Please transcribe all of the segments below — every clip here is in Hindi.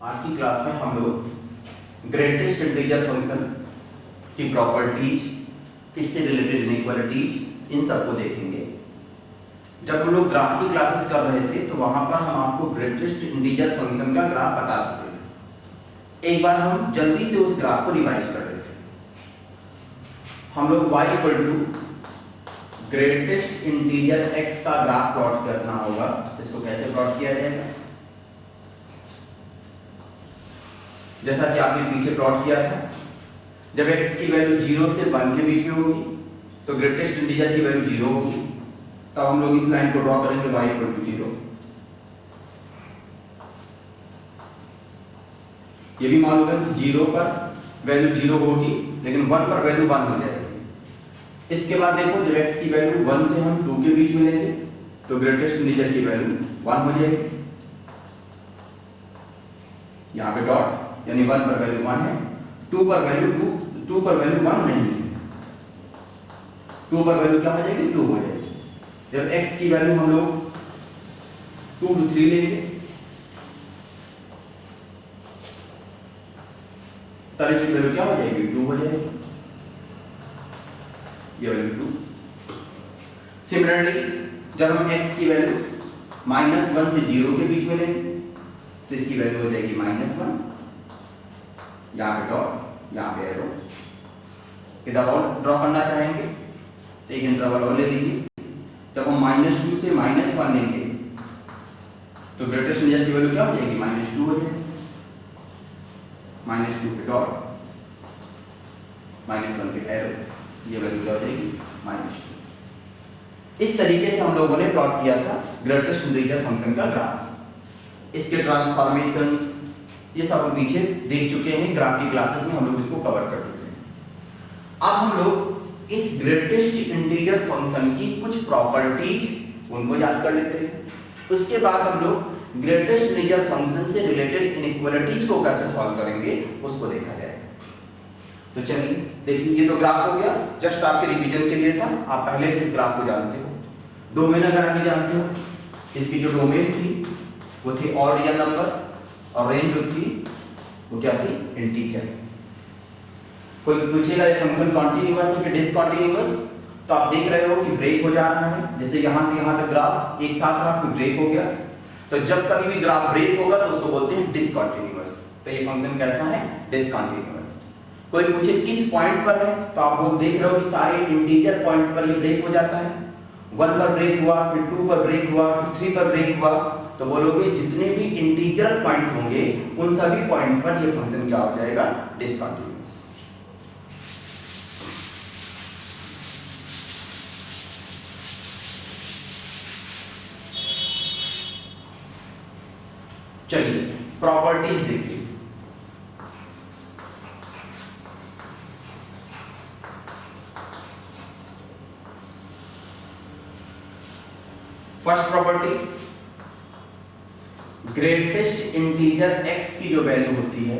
आज की क्लास में हम लोग ग्रेटेस्ट इंटीजर फंक्शन की प्रॉपर्टीज, इससे रिलेटेड इनइक्वालिटीज, इन सबको देखेंगे। जब हम लोग ग्राफ की क्लासेस कर रहे थे तो वहां पर हम आपको ग्रेटेस्ट इंटीजर फंक्शन का ग्राफ बता चुके हैं। एक बार हम जल्दी से उस ग्राफ को रिवाइज कर रहे थे। हम लोग y equal to greatest integer x का ग्राफ प्लॉट करना होगा। इसको कैसे प्लॉट किया जाएगा? जैसा कि आपने पीछे प्लॉट किया था, जब x की वैल्यू 0 से 1 के बीच में होगी तो ग्रेटेस्ट इंटीजर की वैल्यू 0 होगी। तब हम लोग इस लाइन को ड्रॉ करेंगे y इक्वल टू 0। ये भी मालूम है कि 0 पर वैल्यू 0 होगी लेकिन 1 पर वैल्यू 1 हो जाएगी। इसके बाद देखो, जब x की वैल्यू 1 से हम 2 के बीच में लेंगे तो ग्रेटेस्ट इंटीजर की वैल्यू 1 हो जाएगी। यहां पे डॉट, यानी 1 पर वैल्यू 1 है, 2 पर वैल्यू 1 नहीं है। 2 पर वैल्यू क्या हो जाएगी? 2 हो जाएगी। जब x की वैल्यू हम लोग 2 to 3 लेंगे तब इसकी वैल्यू क्या हो जाएगी? 2 हो जाएगी। ये वैल्यू 2। सिमिलरली जब हम x की वैल्यू -1 से 0 के बीच में लेंगे तो इसकी वैल्यू हो जाएगी -1। यहाँ पे डॉट, यहाँ पे एरो। इंटरवल ड्रॉ करना चाहेंगे तो एक इंटरवल और ले लीजिए। जब हम -2 से -1 लेंगे तो ग्रेटेस्ट इंटीजर की वैल्यू क्या हो जाएगी? -2 हो जाएगी। -2 पे डॉट, -1 पे एरो, ये वैल्यू क्या हो जाएगी? -2। इस तरीके से हम लोगों ने प्लॉट किया था ग्रेटेस्ट इंटीजर फंक्शन का ग्राफ। इसके ट्रांसफॉर्मेशंस ये सब हम पीछे देख चुके हैं, ग्राफ की क्लासेस में हम लोग इसको कवर कर चुके हैं। अब हम लोग इस ग्रेटेस्ट इंटीजर फंक्शन की कुछ प्रॉपर्टीज उनको याद कर लेते हैं। उसके बाद हम लोग ग्रेटेस्ट इंटीजर फंक्शन से रिलेटेड इनइक्वालिटीज को कैसे सॉल्व करेंगे उसको देखा जाएगा। तो चलिए देखिए, ये तो ग्राफ हो गया, जस्ट आपके रिवीजन के लिए था। आप पहले से ग्राफ को जानते हो। डोमेन अगर आप जानते हो, इसकी जो डोमेन थी वो थी ऑड रियल नंबर और रेंज जो थी वो क्या थी? इंटीजर। कोई पूछेगा ये फंक्शन कॉन्टिन्यूअस है कि डिसकंटिन्यूअस, तो आप देख रहे हो कि ब्रेक हो जा रहा है। जैसे यहां से यहां तक ग्राफ एक साथ रहा, फिर ब्रेक हो गया। तो जब कभी भी ग्राफ ब्रेक होगा तो उसको बोलते हैं डिसकंटिन्यूअस। तो ये फंक्शन कैसा है? डिसकंटिन्यूअस। कोई पूछे किस पॉइंट पर है, तो आप वो देख रहे हो कि सारे इंटीजर पॉइंट पर ये ब्रेक हो जाता है। 1 पर ब्रेक हुआ, फिर 2 पर ब्रेक हुआ, फिर 3 पर ब्रेक हुआ। तो बोलोगे जितने भी इंटीजर पॉइंट्स होंगे उन सभी पॉइंट पर ये फंक्शन क्या हो जाएगा? डिसकंटिन्यूअस। चलिए प्रॉपर्टीज देखिए। First property, greatest integer x की जो वैल्यू होती है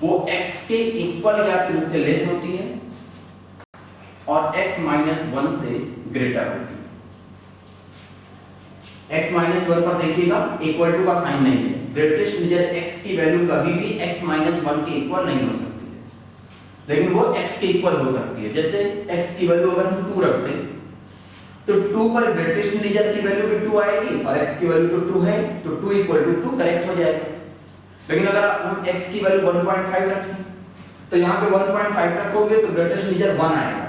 वो x के इक्वल या फिर उससे लेस होती है और x -1 से ग्रेटर होती है। x -1 पर देखिएगा इक्वल टू का साइन नहीं है। ग्रेटेस्ट इंटीजर x की वैल्यू कभी भी x -1 के इक्वल नहीं हो सकती है, लेकिन वो x के इक्वल हो सकती है। जैसे x की वैल्यू अगर हम 2 रखते हैं तो 2 पर ग्रेटेस्ट इंटीजर की वैल्यू भी 2 आएगी और x की वैल्यू तो 2 है, तो 2 = 2 करेक्ट हो जाएगा। लेकिन अगर हम x की वैल्यू 1.5 रखें तो यहाँ पे 1.5 रखोगे तो ग्रेटेस्ट इंटीजर 1 आएगा।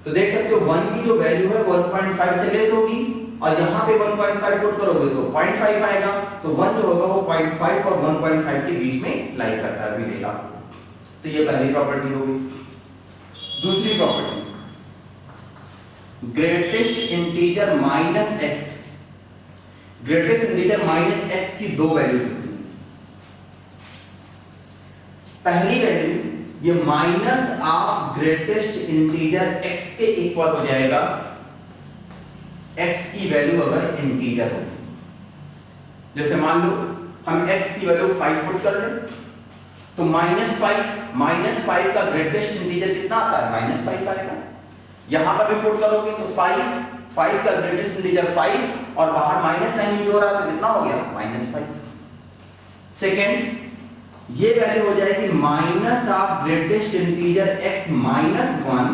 तो देख सकते हो 1 की जो वैल्यू है 1.5 से लेस होगी और यहाँ पे 1.5 पुट करोगे तो 0.5 आएगा। तो 1 जो होगा वो 0.5 और 1.5 के बीच में लाई करता है, मिलेगा। तो ये पहली प्रॉपर्टी होगी। दूसरी property, greatest integer -x। Greatest integer -x की दो वैल्यू होती है। पहली वैल्यू ये -ऑफ ग्रेटेस्ट इंटीजर x के इक्वल हो जाएगा x की वैल्यू अगर इंटीजर हो। जैसे मान लो हम x की वैल्यू 5 पुट कर लें तो -5 का ग्रेटेस्ट इंटीजर कितना आता है? -5 आएगा। यहां पर भी पुट करोगे तो 5 का ग्रेटेस्ट इंटीजर 5 और बाहर माइनस साइन यूज हो रहा है तो कितना हो गया? -5। सेकेंड, ये वैल्यू हो जाएगी minus of greatest integer x minus 1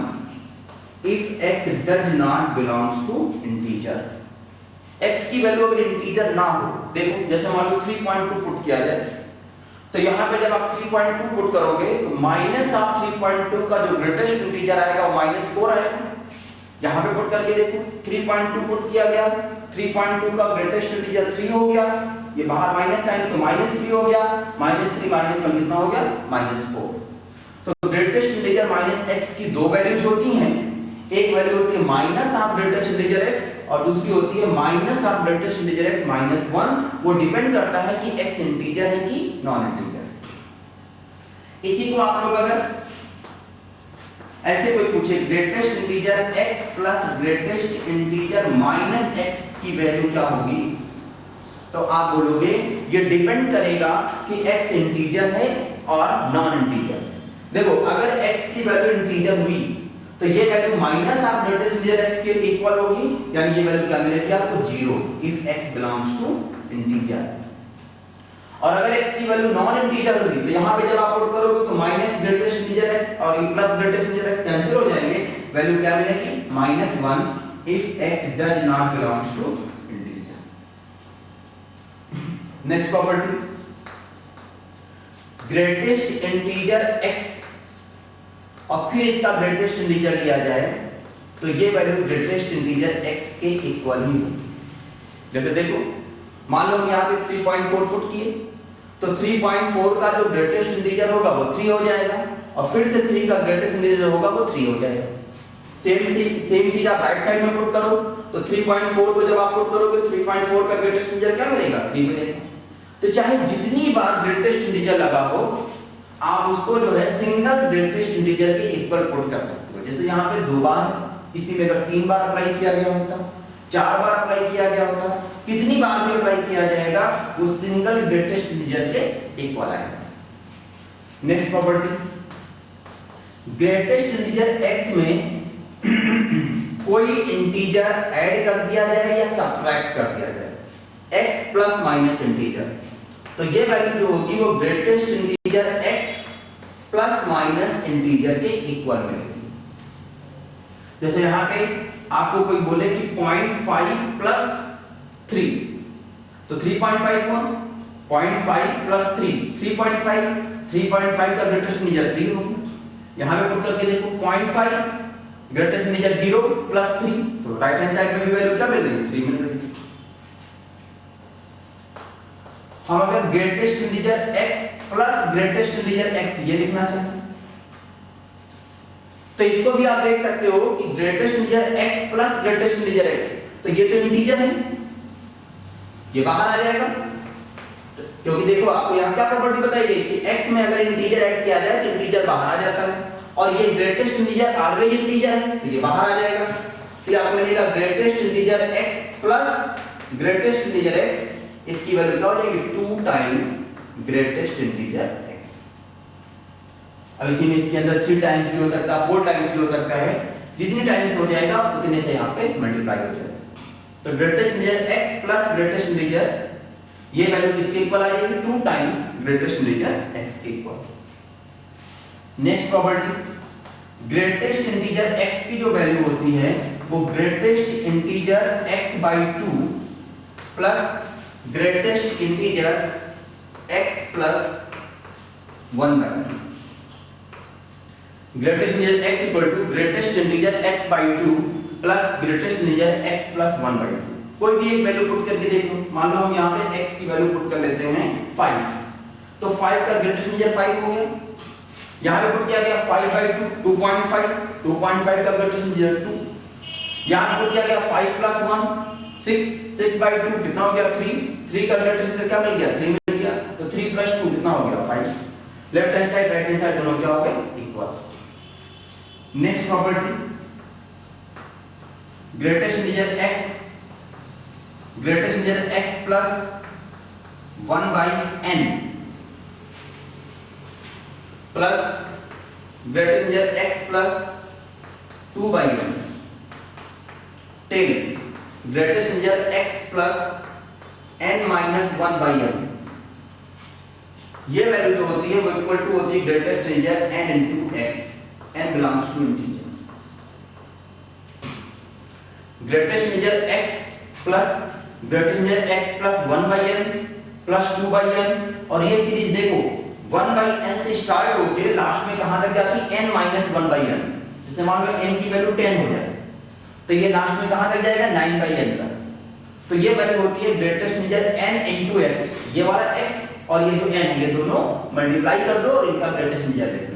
if x does not belongs to integer. x की वैल्यू अगर इंटीजर ना हो, देखो जैसे मान लो 3.2 पुट किया जाए, तो यहां पे जब आप 3.2 पुट करोगे तो माइनस ऑफ 3.2 का जो ग्रेटेस्ट इंटीजर आएगा वो -4 आएगा। यहां पे पुट करके देखो 3.2 पुट किया गया, 3.2 का ग्रेटेस्ट इंटीजर 3 हो गया, ये बाहर माइनस साइन तो -3 हो गया, -3 -1 कितना हो गया -4। तो ग्रेटेस्ट इंटीजर -x की दो वैल्यूज होती हैं, एक वैल्यू होती है minus of greatest integer x और दूसरी होती है minus of greatest integer x -1। वो डिपेंड करता है कि x इंटीजर है कि नॉन इंटीजर। इसी को आप लोग अगर ऐसे कोई पूछे greatest integer x plus greatest integer -x की वैल्यू क्या होगी, तो आप बोलोगे ये डिपेंड करेगा कि x इंटीजर है और नॉन इंटीजर। देखो अगर x की वैल्यू इंटीजर हुई तो ये value minus of greatest integer x के इक्वल होगी, यानी ये वैल्यू क्या मिलेगी आपको 0 if x belongs to integer. और अगर x की वैल्यू नॉन इंटीजर होगी तो यहां पे जब आप पुट करोगे तो माइनस ग्रेटेस्ट इंटीजर x और plus greatest integer x cancel हो जाएंगे, वैल्यू क्या मिलेगी -1 if x does not belongs to integer. Next property, greatest integer x और फिर इसका ग्रेटेस्ट इंटीजर लिया जाए तो ये वैल्यू ग्रेटेस्ट इंटीजर x के इक्वल ही होगी। जैसे देखो मान लो यहां पे 3.4 पुट किए तो 3.4 का जो ग्रेटेस्ट इंटीजर होगा वो 3 हो जाएगा और फिर से 3 का ग्रेटेस्ट इंटीजर होगा वो 3 हो जाएगा। सेम चीज आप राइट साइड में पुट करो तो 3.4 को जब आप पुट करोगे 3.4 का ग्रेटेस्ट इंटीजर क्या मिलेगा 3 मिलेगा। तो चाहे जितनी बार ग्रेटेस्ट इंटीजर लगा हो आप उसको जो है सिंगल ग्रेटेस्ट इंटीजर के इक्वल पुट कर सकते हो। जैसे यहाँ पे 2 बार, इसी में अगर 3 बार अप्लाई किया गया होता, 4 बार अप्लाई किया गया होता, कितनी बार भी अप्लाई किया जाएगा वो सिंगल ग्रेटेस्ट इंटीजर के इक्वल आएगा। Next property, greatest integer x में कोई इंटीजर ऐड कर दिया जाए या सब्ट्रैक्ट कर दिया जाए, x प्लस माइनस इंटीजर, तो ये वैल्यू जो होगी वो greatest integer x plus minus integer के इक्वल मिलेगी। जैसे यहां पे आपको कोई बोले कि 0.5 प्लस 3 तो 3.5 हुआ, 0.5 प्लस 3 3.5, 3.5 का ग्रेटेस्ट इंटीजर 3 होगी। यहां पे पुट करके देखो 0.5 ग्रेटेस्ट इंटीजर 0 प्लस 3 तो राइट हैंड साइड में भी वैल्यू क्या मिल रही है 3 मिल रही है। हम अगर greatest integer x plus greatest integer x ये लिखना चाहें तो इसको भी आप देख सकते हो कि greatest integer x plus greatest integer x, तो ये तो इंटीजर है, ये बाहर आ जाएगा क्योंकि देखो आपको यहां क्या प्रॉपर्टी बताई गई कि x में अगर इंटीजर ऐड किया जाए तो इंटीजर बाहर आ जाता है और ये ग्रेटेस्ट इंटीजर ऑलवेज इंटीजर है तो ये बाहर आ जाएगा। फिर आपको मिलेगा greatest integer x plus greatest integer x, इसकी वैल्यू क्या हो जाएगी 2 टाइम्स ग्रेटेस्ट इंटीजर x। अब इसी में इसके अंदर 3 टाइम्स भी हो सकता है, 4 टाइम्स भी हो सकता है, जितनी टाइम्स हो जाएगा उतने से यहाँ पे मल्टीप्लाई हो जाएगा। तो greatest integer x plus greatest integer ये वैल्यू किसके इक्वल आ जाएगी 2 टाइम्स ग्रेटेस्ट इंटीजर x के equal. Next property, greatest integer x की जो वैल्यू होती है वो greatest integer x by 2 plus greatest integer x plus 1 by 2। Greatest integer x equal to greatest integer x by 2 plus greatest integer x plus 1 by 2। कोई भी एक वैल्यू पुट करके देखो, मान लो हम यहाँ पे x की वैल्यू पुट कर लेते हैं 5, तो 5 का ग्रेटेस्ट इंटीजर 5 हो गया। यहाँ पे पुट किया गया 5 बाई 2 2.5, 2.5 का ग्रेटेस्ट इंटीजर 2, यहाँ पुट किया गया 5 प्लस 1 6, 6 बाई 2 कितना हो गया 3, 3 का ग्रेटेस्ट इंटीजर क्या मिल गया 3 मिल गया, तो 3 प्लस 2 कितना हो गया 5। Left hand side right hand side दोनों क्या हो गए equal. Next property, greatest integer x, greatest integer x plus 1 by n plus greatest integer x plus 2 by n ten greatest integer x plus n minus 1 by n ये वैल्यू जो होती है वो इक्वल टू होती है greatest integer n into x, n belongs to integer. Greatest integer x plus greatest integer x plus 1/n plus 2/n, और ये सीरीज देखो 1/n से स्टार्ट होके लास्ट में कहां तक जाती है n माइनस 1/n। जैसे मान लो n की वैल्यू 10 हो जाए तो ये लास्ट में कहां तक जाएगा 9/n तक। तो ये वैल्यू होती है greatest integer n into x, ये वाला x और ये जो n है ये दोनों मल्टीप्लाई कर दो और इनका ग्रेटेस्ट इंटीजर लिख लो।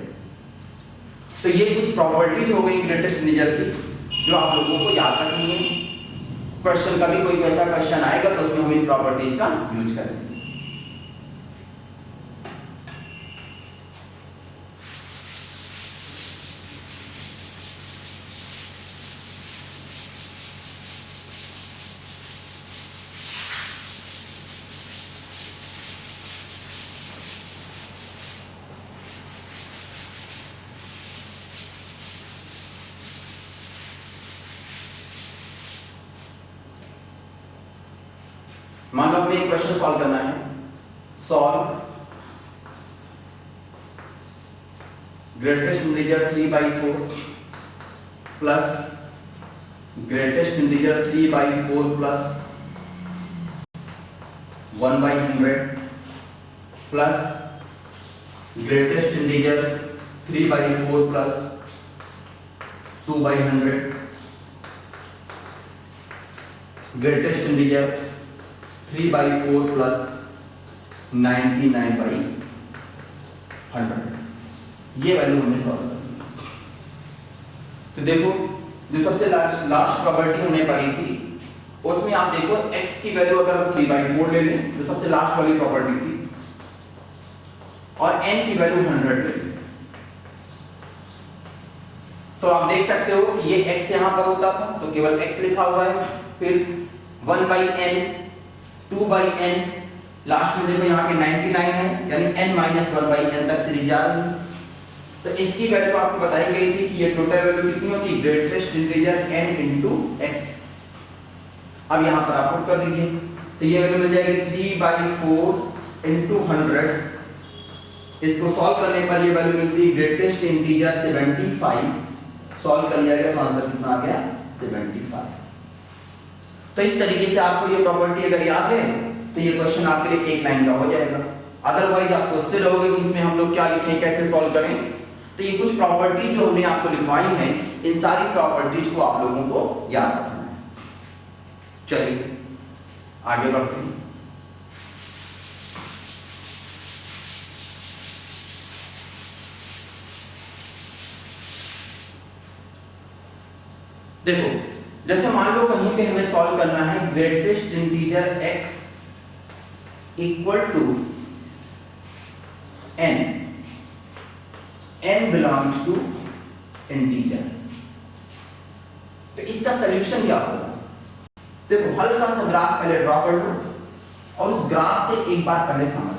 तो ये कुछ प्रॉपर्टीज हो गई ग्रेटेस्ट इंटीजर की जो आप लोगों को याद रखनी है। क्वेश्चन का भी कोई ऐसा क्वेश्चन आएगा तो उसमें हम इन प्रॉपर्टीज का यूज करेंगे। मान लो हमें एक क्वेश्चन सॉल्व करना है। Solve greatest integer 3/4 plus greatest integer 3/4 plus 1/100 plus greatest integer 3/4 plus 2/100 greatest integer 3/4 plus 99/100। ये वैल्यू हमने सॉल्व कर। तो देखो जो सबसे लास्ट प्रॉपर्टी हमने पढ़ी थी उसमें आप देखो x की वैल्यू अगर हम 3/4 ले लें जो सबसे लास्ट वाली प्रॉपर्टी थी और n की वैल्यू 100 ले लें तो आप देख सकते हो कि ये x यहां पर होता था तो केवल x लिखा हुआ है, फिर 1/n 2/n, लास्ट में देखो यहाँ पे 99 है यानी n माइनस 1/n तक सीरीज जा रही है। तो इसकी वैल्यू आपको बताई गई थी कि ये टोटल वैल्यू कितनी होती है greatest integer n into x। अब यहाँ पर आप पुट कर दीजिए तो ये वैल्यू मिल जाएगी 3/4 इनटू 100। इसको सॉल्व करने पर ये वैल्यू मिलती है ग्रेटेस्ट इंटीजर 75। सॉल्व कर लिया गया तो आंसर कितना आ गया 75। तो इस तरीके से आपको ये प्रॉपर्टी अगर याद है तो ये क्वेश्चन आपके लिए एक लाइन का हो जाएगा। अदरवाइज आप सोचते रहोगे कि इसमें हम लोग क्या लिखें कैसे सॉल्व करें। तो ये कुछ प्रॉपर्टी जो हमने आपको लिखवाई है इन सारी प्रॉपर्टीज को आप लोगों को याद रखना है। चलिए आगे बढ़ते हैं। देखो जैसे मान लो कहीं पे हमें सॉल्व करना है greatest integer x equal to n belongs to integer. तो इसका सॉल्यूशन क्या होगा? देखो हल्का सा ग्राफ पहले ड्रॉ कर लो और उस ग्राफ से एक बार पहले समझ लो।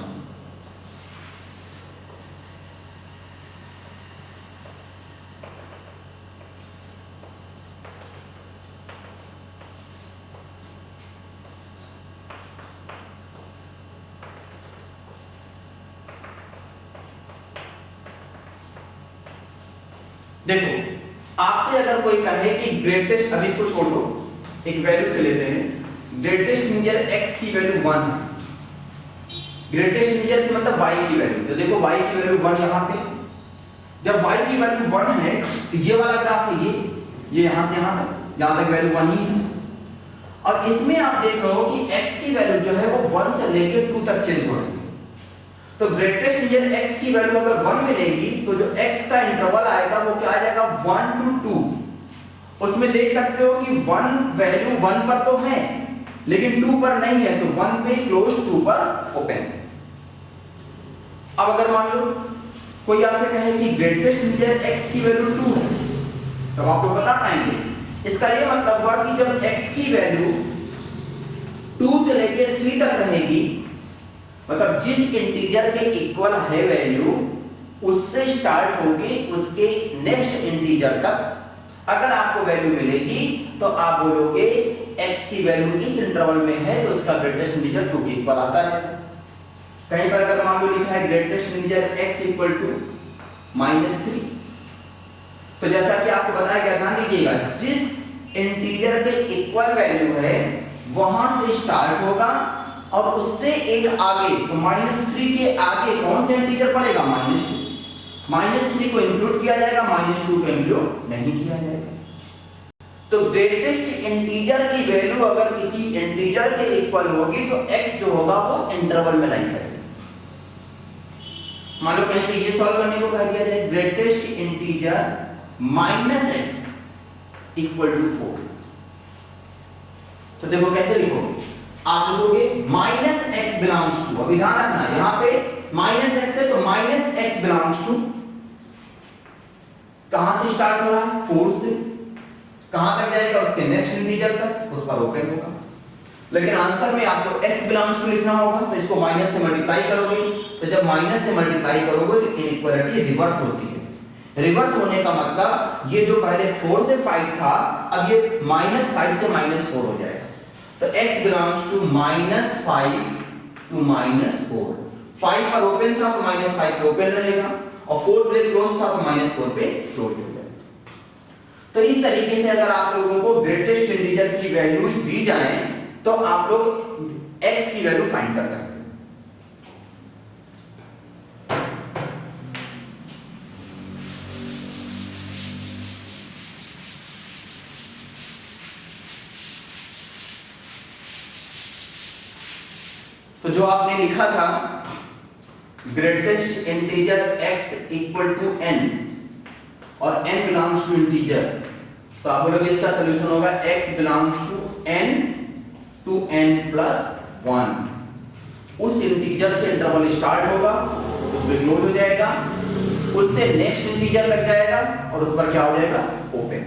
देखो आपसे अगर कोई कहे कि ग्रेटेस्ट, अभी इसको छोड़ दो, एक वैल्यू से लेते हैं ग्रेटेस्ट इंटीजर x की वैल्यू 1, ग्रेटेस्ट इंटीजर की मतलब y की वैल्यू। तो देखो y की वैल्यू 1 यहां पे, जब y की वैल्यू 1 है तो ये वाला ग्राफ है ये यहां से यहां तक वैल्यू 1 ही है। और इसमें आप देख रहे हो कि x की वैल्यू जो है वो 1 से लेकर 2 तक चेंज हो रही है। तो ग्रेटेस्ट इंटीजर x की वैल्यू अगर 1 मिलेगी तो जो x का इंटरवल आएगा वो क्या आ जाएगा 1 to 2। उसमें देख सकते हो कि 1 वैल्यू 1 पर तो है लेकिन 2 पर नहीं है, तो 1 पे क्लोज 2 पर ओपन। अब अगर मान लो कोई आपसे कहे कि ग्रेटेस्ट इंटीजर x की वैल्यू 2 है तब आप लोग बता पाएंगे। इसका ये मतलब हुआ कि जब x की वैल्यू 2 से लेकर 3 तक रहेगी, मतलब जिस इंटीजर के इक्वल है वैल्यू उससे स्टार्ट होगी उसके नेक्स्ट इंटीजर तक अगर आपको वैल्यू मिलेगी तो आप बोलोगे x की वैल्यू इस इंटरवल में है तो उसका ग्रेटेस्ट इंटीजर 2 के इक्वल आता है। कहीं पर अगर मान लो लिखा है greatest integer x equal to -3, तो जैसा कि आपको बताया गया, ध्यान दीजिएगा, जिस इंटीजर के इक्वल वैल्यू है वहां से स्टार्ट होगा और उससे एक आगे, तो -3 के आगे कौन सा इंटीजर पड़ेगा? -2। -3 को इंक्लूड किया जाएगा, -2 को इंक्लूड नहीं किया जाएगा। तो ग्रेटेस्ट इंटीजर की वैल्यू अगर किसी इंटीजर के इक्वल होगी तो x जो होगा वो इंटरवल में लाई करेगा। मान लो कहीं पे ये सॉल्व करने को कह दिया जाए, greatest integer -x equal to 4, तो देखो कैसे लिखोगे, आप लिखोगे -x बिलोंग्स टू, अभी ध्यान रखना यहां पे -x है तो -x बिलोंग्स टू कहां से स्टार्ट हो रहा है? 4 से। कहां तक जाएगा? उसके नेक्स्ट इंटीजर तक, उस पर ओपन होगा। लेकिन आंसर में आपको x बिलोंग्स टू लिखना होगा, तो इसको माइनस से मल्टीप्लाई करोगे, तो जब माइनस से मल्टीप्लाई करोगे तो इनइक्वालिटी रिवर्स होती है। रिवर्स होने का मतलब ये जो पहले 4 से 5 था, अब ये -5 से -4 हो जाएगा। तो x बिलोंग्स टू -5 टू -4। 5 पर ओपन था तो -5 पे ओपन रहेगा, और 4 पे क्लोज था तो -4 पे क्लोज हो जाएगा। तो इस तरीके से अगर आप लोगों को ग्रेटेस्ट इंटीजर की वैल्यूज दी जाएं तो आप लोग x की वैल्यू फाइंड कर सकते हैं। तो जो आपने लिखा था greatest integer x equal to n और n बिलोंग्स टू इंटीजर, तो आप बोलोगे इसका सॉल्यूशन होगा x belongs to n to n plus 1। उस इंटीजर से इंटरवल स्टार्ट होगा, उसमें क्लोज हो जाएगा, उससे नेक्स्ट इंटीजर लग जाएगा और उस पर क्या हो जाएगा? ओपन।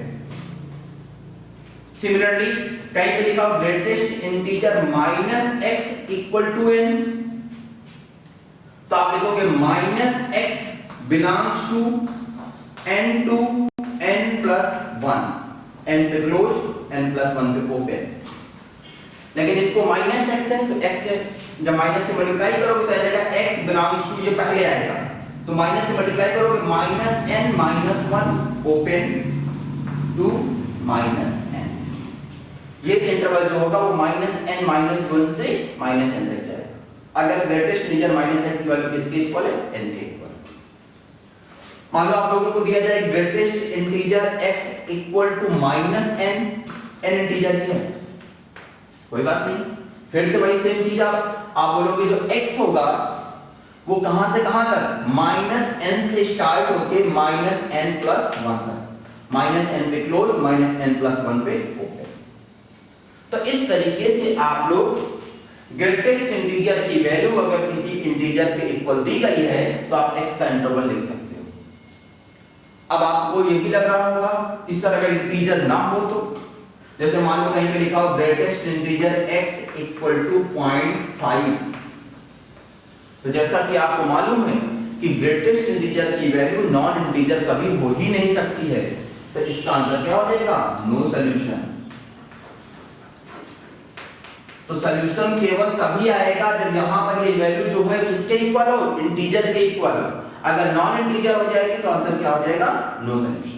सिमिलरली कहीं पे लिखा हो greatest integer -x equal to n, तो आप लिखोगे -x belongs to n to n plus 1, n पे क्लोज, n प्लस 1 पे ओपन। लेकिन इसको -x है तो x से जब माइनस से मल्टीप्लाई करोगे तो आ जाएगा x बिलोंग्स टू, ये पहले आएगा, तो माइनस से मल्टीप्लाई करोगे -n - 1 ओपन टू -n। ये इंटरवल जो होगा वो -n - 1 से -n तक जाएगा। अगर ग्रेटेस्ट इंटीजर -x की वैल्यू किसके इक्वल है? n के इक्वल। मान लो आप लोगों को दिया जाए greatest integer x equal to -n, n integer की है, कोई बात नहीं, फिर से वही सेम चीज आप बोलोगे जो x होगा वो कहां से कहां तक? -n से स्टार्ट होके -n प्लस 1 तक, -n पे क्लोज, -n प्लस 1 पे ओपन। तो इस तरीके से आप लोग ग्रेटेस्ट इंटीजर की वैल्यू अगर किसी इंटीजर के इक्वल दी गई है तो आप x का इंटरवल लिख सकते हो। अब आपको ये भी लग रहा होगा इस तरह का इंटीजर ना हो तो, जैसे मान लो कहीं पे लिखा हो greatest integer x equal to 0.5, तो जैसा कि आपको मालूम है कि ग्रेटेस्ट इंटीजर की वैल्यू नॉन इंटीजर कभी हो ही नहीं सकती है, तो इसका आंसर क्या हो जाएगा? No solution. तो सॉल्यूशन केवल तभी आएगा जब यहां पर ये वैल्यू जो है किसके इक्वल हो? इंटीजर के इक्वल। अगर नॉन इंटीजर हो जाएगी तो आंसर क्या हो जाएगा? No solution.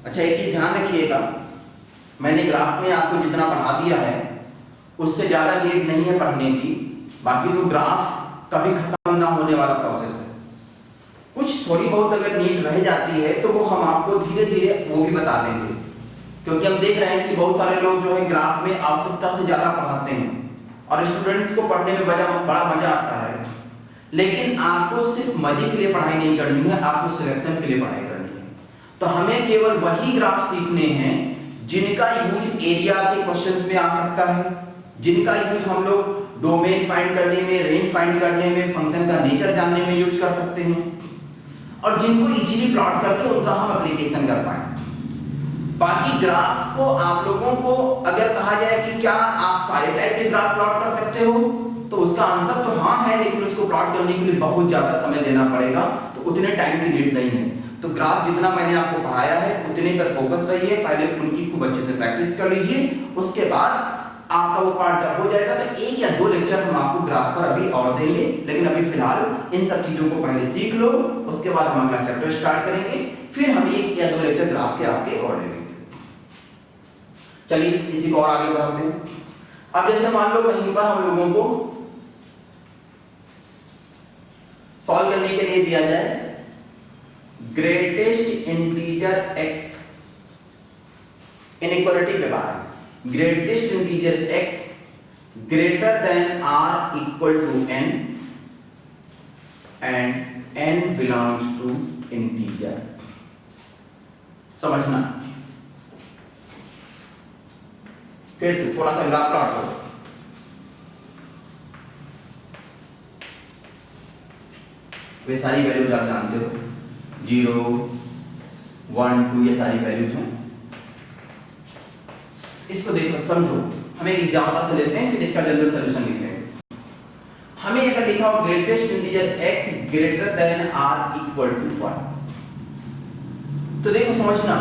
अच्छा, एक चीज ध्यान रखिएगा, मैंने ग्राफ में आपको जितना पढ़ा दिया है उससे ज्यादा नीड नहीं है पढ़ने की। बाकी तो ग्राफ कभी खत्म ना होने वाला प्रोसेस है। कुछ थोड़ी बहुत अगर नीड रह जाती है तो वो हम आपको धीरे धीरे वो भी बता देंगे, क्योंकि हम देख रहे हैं कि बहुत सारे लोग जो है ग्राफ में आवश्यकता से ज्यादा पढ़ाते हैं और स्टूडेंट्स को पढ़ने में बड़ा मजा आता है। लेकिन आपको सिर्फ मजे के लिए पढ़ाई नहीं करनी है, आपको सिलेक्शन के लिए पढ़ाई करनी है। तो हमें केवल वही ग्राफ सीखने हैं जिनका यूज एरिया के क्वेश्चंस में आ सकता है, जिनका यूज हम लोग डोमेन फाइंड करने में, रेंज फाइंड करने में, फंक्शन का नेचर जानने में यूज कर सकते हैं, और जिनको इजीली प्लॉट करके उनका हम एप्लीकेशन कर पाए। बाकी ग्राफ्स को आप लोगों को अगर कहा जाए कि क्या आप सारे टाइप के ग्राफ प्लॉट कर सकते हो, तो उसका आंसर तो हाँ है, लेकिन उसको प्लॉट करने के लिए बहुत ज्यादा समय देना पड़ेगा, तो उतने टाइम की नीड नहीं है। तो ग्राफ जितना मैंने आपको पढ़ाया है उतने पर फोकस रहिए, पहले उनकी खूब अच्छे से प्रैक्टिस कर लीजिए, उसके बाद आपका वो पार्ट जब हो जाएगा तो 1 या 2 लेक्चर हम आपको ग्राफ पर अभी और देंगे, लेकिन अभी फिलहाल इन सब चीजों को पहले सीख लो, उसके बाद हम अगला चैप्टर स्टार्ट करेंगे, फिर हम 1 या 2 लेक्चर ग्राफ के आपके और लेंगे। चलिए इसी को और आगे बढ़ाते हैं। अब जैसे मान लो कहीं पर हम लोगों को सॉल्व करने के लिए दिया जाए ग्रेटेस्ट इंटीजर x इनइक्वालिटी के बारे में, greatest integer x greater than r equal to n and n belongs to integer. समझना, फिर से थोड़ा सा ग्राफ प्लॉट करो। वे सारी वैल्यूज आप जानते हो, 0, 1, 2 ये सारी वैल्यूज हैं। इसको देखो, समझो, हमें एक एग्जांपल से लेते हैं, फिर इसका जनरल सॉल्यूशन लिखेंगे। हमें अगर लिखा हो greatest integer x greater than r equal to 1, तो देखो समझना,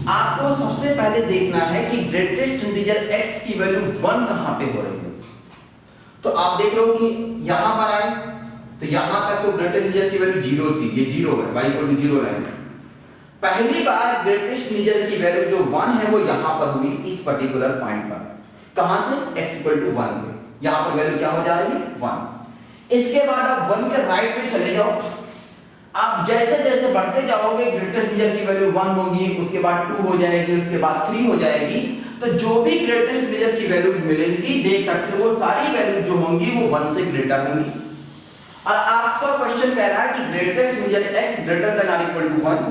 आपको सबसे पहले देखना है कि ग्रेटेस्ट इंटीजर x की वैल्यू 1 कहां पे हो रही है। तो आप देख लो कि यहां पर आए तो यहां तक तो ग्रेटेस्ट इंटीजर की वैल्यू 0 थी, ये 0 है, y इक्वल टू 0 रहेगा। पहली बार ग्रेटेस्ट इंटीजर की वैल्यू जो 1 है वो यहां पर हुई, इस पर्टिकुलर पॉइंट पर। कहां से? x इक्वल टू 1 पे, यहां पर वैल्यू क्या हो जा रही है? 1। इसके बाद आप 1 के राइट में चले जाओ, आप जैसे जैसे बढ़ते जाओगे ग्रेटेस्ट इंटीजर की वैल्यू 1 होगी, उसके बाद 2 हो जाएगी, उसके बाद 3 हो जाएगी, तो जो भी ग्रेटेस्ट इंटीजर की वैल्यू मिलेंगी देख सकते हो सारी वैल्यू जो होंगी वो 1 से ग्रेटर होंगी। और आपका क्वेश्चन कह रहा है कि greatest integer x greater than r equal to 1,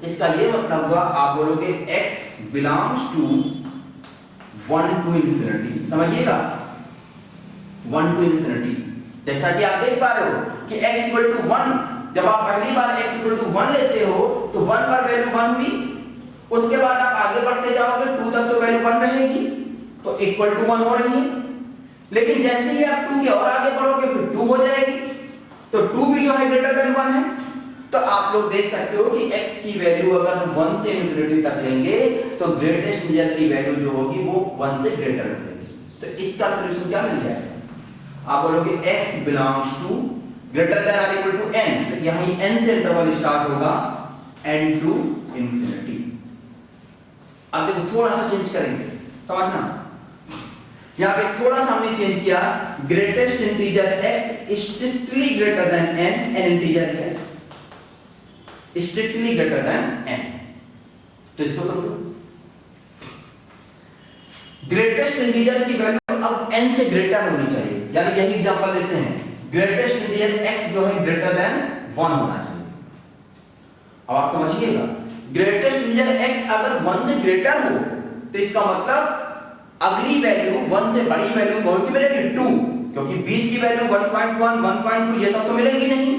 इसका ये मतलब हुआ आप बोलोगे x belongs to 1 to infinity. समझिएगा, 1 टू इंफिनिटी। जैसा कि आप देख पा रहे हो कि x इक्वल टू 1, जब आप पहली बार x इक्वल टू 1 लेते हो तो 1 पर वैल्यू 1 हुई, उसके बाद आप आगे बढ़ते जाओगे 2 तक तो वैल्यू 1 रहेगी, तो इक्वल टू 1 हो रही है। लेकिन जैसे ही आप 2 के और आगे बढ़ोगे फिर 2 हो जाएगी, तो 2 भी जो है ग्रेटर देन 1 है। तो आप लोग देख सकते हो कि x की वैल्यू अगर हम 1 से इंफिनिटी तक लेंगे तो ग्रेटेस्ट इंटीजर की वैल्यू जो होगी वो 1 से ग्रेटर मिलेगी। तो इसका सॉल्यूशन क्या मिल जाएगा? आप बोलोगे x belongs to greater than r equal to n, तो यहां n से इंटरवल स्टार्ट होगा n टू इंफिनिटी। अब देखो थोड़ा सा चेंज करेंगे, समझना, यहां पे थोड़ा सा हमने चेंज किया, greatest integer x strictly greater than n, n integer है स्ट्रिक्टली ग्रेटर देन n, तो इसको समझो, ग्रेटेस्ट इंटीजर की वैल्यू अब n से ग्रेटर होनी चाहिए, यानी यही एग्जांपल लेते हैं, ग्रेटेस्ट इंटीजर x जो है ग्रेटर देन 1 होना चाहिए। अब आप समझिएगा, ग्रेटेस्ट इंटीजर x अगर 1 से ग्रेटर हो तो इसका मतलब अगली वैल्यू 1 से बड़ी वैल्यू कौन सी मिलेगी? 2, क्योंकि बीच की वैल्यू 1.1, 1.2 ये सब तो मिलेगी नहीं,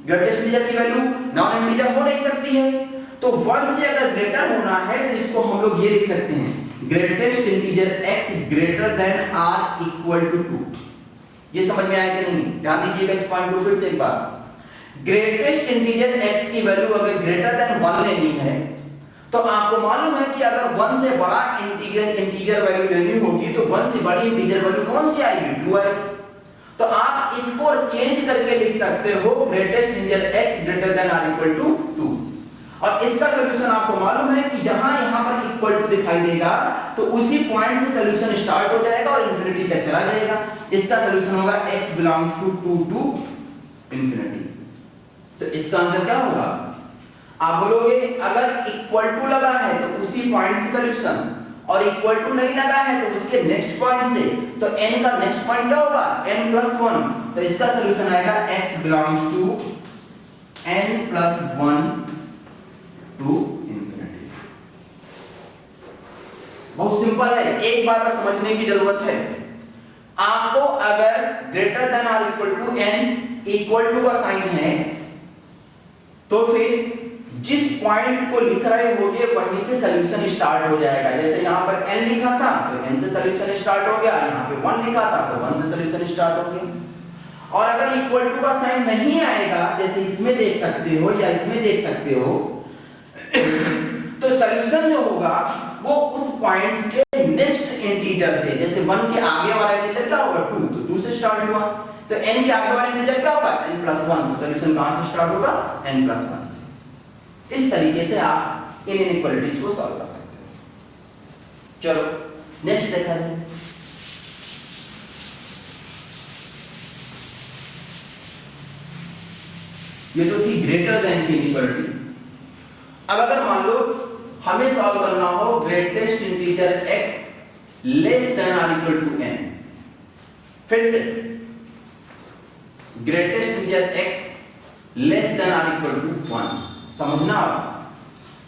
ग्रेटेस्ट इंटीजर की वैल्यू नॉन इंटीजर हो नहीं सकती है। तो 1 से अगर ग्रेटर होना है तो इसको हम लोग ये लिख सकते हैं, greatest integer x greater than r equal to 2। ये समझ में आया कि नहीं? ध्यान दीजिएगा इस पॉइंट को फिर से एक बार, ग्रेटेस्ट इंटीजर x की वैल्यू अगर ग्रेटर देन 1 लेनी है तो आपको मालूम है कि अगर 1 से बड़ा इंटीजर वैल्यू लेनी होगी तो 1 से बड़ी इंटीजर वैल्यू कौन सी आएगी? 2 आएगी। तो आप इसको चेंज करके लिख सकते हो greatest integer x greater than r equal to 2। और इसका सॉल्यूशन आपको मालूम है कि जहां यहां पर इक्वल टू दिखाई देगा तो उसी पॉइंट से सॉल्यूशन स्टार्ट हो जाएगा और इंफिनिटी तक चला जाएगा। इसका सॉल्यूशन होगा x belongs to 2 to infinity. तो इसका आंसर क्या होगा? आप बोलोगे अगर इक्वल टू लगा है तो उसी पॉइंट से सॉल्यूशन, और इक्वल टू नहीं लगा है तो उसके नेक्स्ट पॉइंट से, तो n का नेक्स्ट पॉइंट क्या होगा? n plus 1। तो इसका सॉल्यूशन आएगा x belongs to n plus 1 to infinity. बहुत सिंपल है, एक बार का समझने की जरूरत है। आपको अगर greater than or equal to n equal to का साइन है तो फिर जिस पॉइंट को लिख रहे होगे वहीं से सॉल्यूशन स्टार्ट हो जाएगा। जैसे यहाँ पर n लिखा था तो n से सॉल्यूशन स्टार्ट हो गया, यहाँ पे 1 लिखा था तो 1 से सॉल्यूशन स्टार्ट हो गया। और अगर इक्वल टू का साइन नहीं आएगा, जैसे इसमें देख सकते हो या इसमें देख सकते हो, तो सॉल्यूशन जो होगा वो उस पॉइंट के नेक्स्ट इंटीजर से, जैसे 1 के आगे वाला इंटीजर क्या होगा 2, तो 2 से स्टार्ट हुआ, तो n के आगे वाला इंटीजर क्या होगा n + 1, तो सॉल्यूशन कहां से स्टार्ट होगा n + 1 से। इस तरीके से आप इन इनइक्वालिटीज को सॉल्व कर सकते हो। चलो नेक्स्ट देखा जाए। ये तो थी ग्रेटर देन की इनइक्वालिटी। अब अगर मान लो हमें सॉल्व करना हो greatest integer x less than और इक्वल टू n, फिर से greatest integer x less than और इक्वल टू 1, समझना,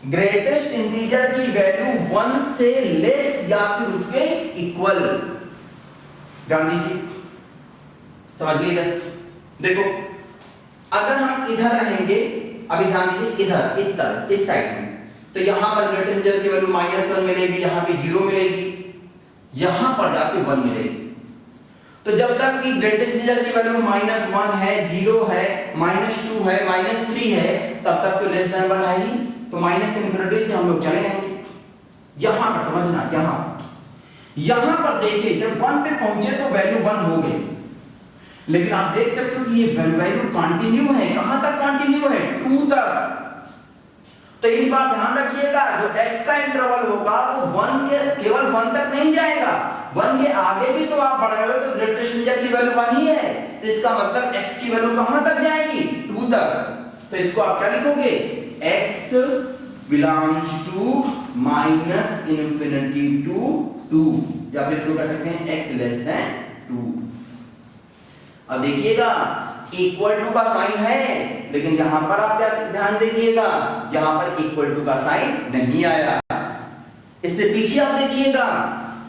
ग्रेटेस्ट इंटीजर की वैल्यू 1 से लेस या फिर उसके इक्वल, ध्यान दीजिए, समझिएगा। देखो अगर हम इधर रहेंगे, अभी ध्यान दीजिए इधर इस तरफ इस साइड में, तो यहां पर ग्रेटेस्ट इंटीजर की वैल्यू -1 मिलेगी, यहां पे 0 मिलेगी, यहां पर जाके 1 मिलेगी। तो जब तक कि ग्रेटेस्ट इंटीजर की वैल्यू -1 है, 0 है, -2 है, -3 है, तब तक तो लेस देन 1 है ही, तो माइनस इनफिनिटी से हम लोग चले जाएंगे। यहां पर समझना, यहां पर देखिए जब 1 पे पहुंचे तो वैल्यू 1 हो गई, लेकिन आप देख सकते हो कि ये वैल्यू कंटिन्यू है, कहां तक कंटिन्यू है 2 तक। तो एक बात ध्यान रखिएगा, जो x का इंटरवल होगा वो 1 के केवल 1 तक नहीं जाएगा, 1 के आगे भी तो आप बढ़ रहे हो, तो ग्रेटेस्ट इंटीजर की वैल्यू 1 ही है, तो इसका मतलब x की वैल्यू कहां तक जाएगी 2 तक। तो इसको आप क्या लिखोगे x belongs to -∞ to 2, या फिर इसको क्या कहते हैं x लेस देन 2। अब देखिएगा इक्वल टू का साइन है, लेकिन यहां पर आप क्या ध्यान दीजिएगा, यहां पर इक्वल टू का साइन नहीं आया। इससे पीछे आप देखिएगा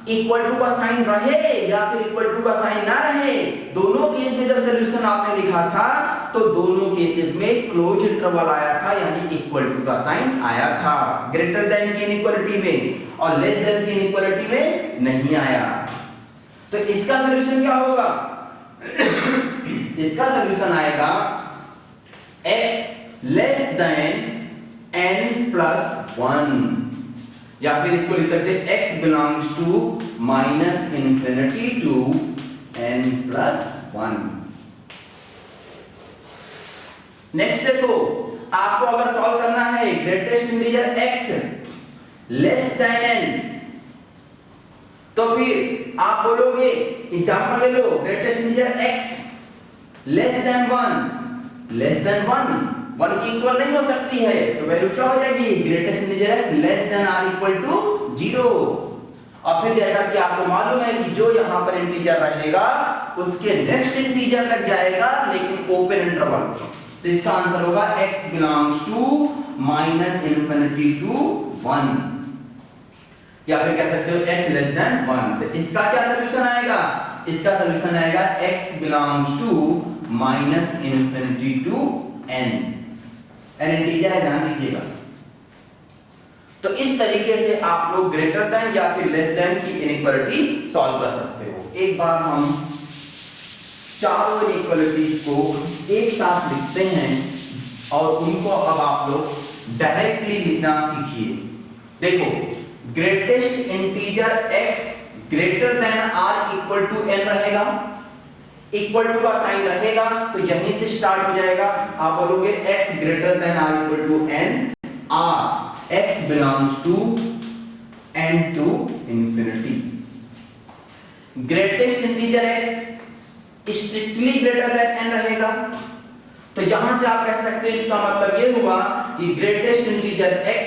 इक्वल टू का साइन रहे या फिर इक्वल टू का साइन ना रहे, दोनों केस में जब सॉल्यूशन आपने लिखा था तो दोनों केसेस में क्लोज इंटरवल आया था, यानी इक्वल टू का साइन आया था, ग्रेटर देन की इनइक्वालिटी में, और लेस देन की इनइक्वालिटी में नहीं आया। तो इसका सॉल्यूशन क्या होगा इसका सॉल्यूशन आएगा x लेस देन n + 1, या फिर इसको लिख सकते हैं x belongs to -∞ to n + 1। Next देखो, आपको अगर सॉल्व करना है greatest integer x less than n, तो फिर आप बोलोगे एग्जांपल ले लो, greatest integer x less than 1, less than 1 की इक्वल नहीं हो सकती है, तो वैल्यू क्या हो जाएगी greatest integer x less than और इक्वल टू 0। और फिर जैसा कि आपको मालूम है कि जो यहां पर इंटीजर रहेगा उसके नेक्स्ट इंटीजर तक जाएगा, लेकिन ओपन इंटरवल, तो इसका आंसर होगा x belongs to -∞ to 1, या फिर कह सकते हो x लेस देन 1। तो इसका क्या सॉल्यूशन आएगा, इसका सॉल्यूशन आएगा x belongs to -∞ to n integer है, ध्यान दीजिएगा। तो इस तरीके से आप लोग ग्रेटर देन या फिर लेस देन की इनइक्वालिटी सॉल्व कर सकते हो। एक बार हम चारों इनइक्वालिटीज को एक साथ लिखते हैं और उनको अब आप लोग डायरेक्टली लिखना सीखिए। देखो, greatest integer x greater than or equal to n रहेगा, इक्वल टू का साइन रहेगा तो यहीं से स्टार्ट हो जाएगा, आप बोलोगे x greater than or equal to n, r x belongs to n to infinity। Greatest integer x strictly greater than n रहेगा, तो यहां से आप कह सकते हैं इसका मतलब यह हुआ कि greatest integer x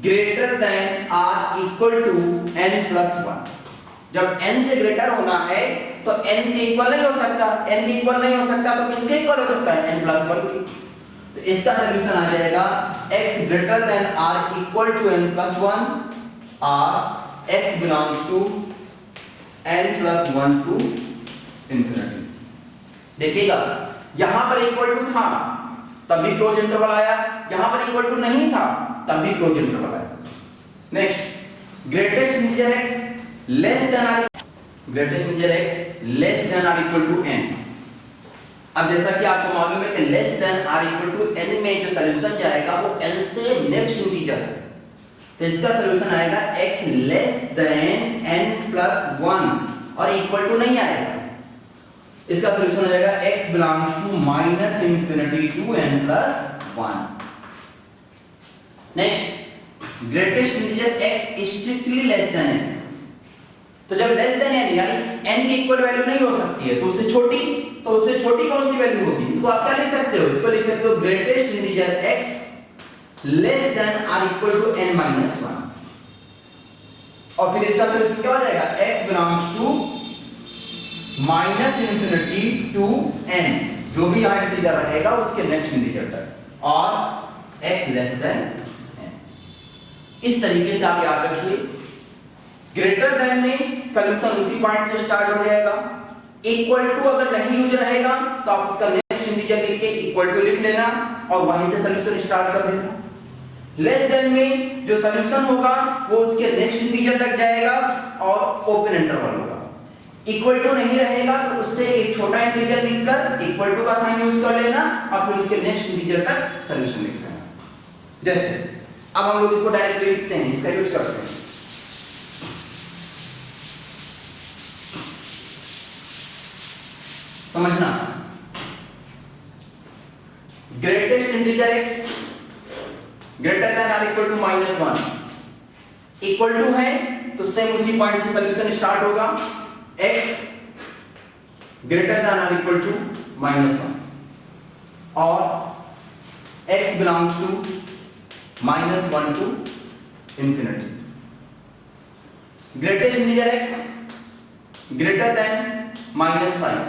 greater than or equal to n + 1। जब n से ग्रेटर होना है तो n के इक्वल नहीं हो सकता, n के इक्वल नहीं हो सकता तो किसके इक्वल हो सकता है n + 1 की। तो इसका सॉल्यूशन आ जाएगा x greater than r equal to n + 1, r x belongs to n + 1 to infinity। देखिएगा यहां पर इक्वल टू था, तब भी क्लोज इंटरवल आया, यहां पर इक्वल टू नहीं था तब भी क्लोज इंटरवल आया। Next, greatest integer x less than or, greatest integer x less than or equal to n। अब जैसा कि आपको मालूम है कि less than or equal to n में जो सॉल्यूशन जाएगा वो n से नेक्स्ट इंटीजर है, तो इसका सॉल्यूशन आएगा x less than n plus 1 और इक्वल टू नहीं आएगा, इसका सॉल्यूशन हो जाएगा x belongs to minus infinity to n plus 1। Next, greatest integer x strictly less than n, तो जब लेस देन n यानी n की इक्वल वैल्यू नहीं हो सकती है तो उससे छोटी, तो उससे छोटी कौन सी वैल्यू होगी, इसको आप क्या लिख सकते हो, इसको लिख सकते हो greatest integer x less than or equal to n minus 1, और फिर इसका सॉल्यूशन क्या हो जाएगा x belongs to minus infinity to n, जो भी यहां इंटीजर रहेगा उसके नेक्स्ट इंटीजर तक, और x लेस देन n। इस तरीके से आप याद रखिए, ग्रेटर देन में सॉल्यूशन उसी पॉइंट से स्टार्ट हो जाएगा, इक्वल टू अगर नहीं यूज रहेगा तो आप उसका नेक्स्ट इंटीजर लिख के इक्वल टू लिख लेना और वहीं से सॉल्यूशन स्टार्ट कर देना। लेस देन में जो सॉल्यूशन होगा वो उसके नेक्स्ट इंटीजर तक जाएगा और ओपन इंटरवल होगा, इक्वल टू नहीं रहेगा तो उससे एक छोटा इंटीजर लिखकर इक्वल टू का साइन यूज कर लेना और फिर उसके नेक्स्ट इंटीजर तक सॉल्यूशन लिख लेना। जैसे अब हम लोग इसको डायरेक्टली लिखते हैं, इसका यूज करते हैं। समझना, greatest integer x greater than or equal to minus 1, equal to है तो सेम उसी पॉइंट से सॉल्यूशन स्टार्ट होगा, x greater than or equal to minus 1 और x belongs to minus 1 to infinity. Greatest integer x greater than minus 5,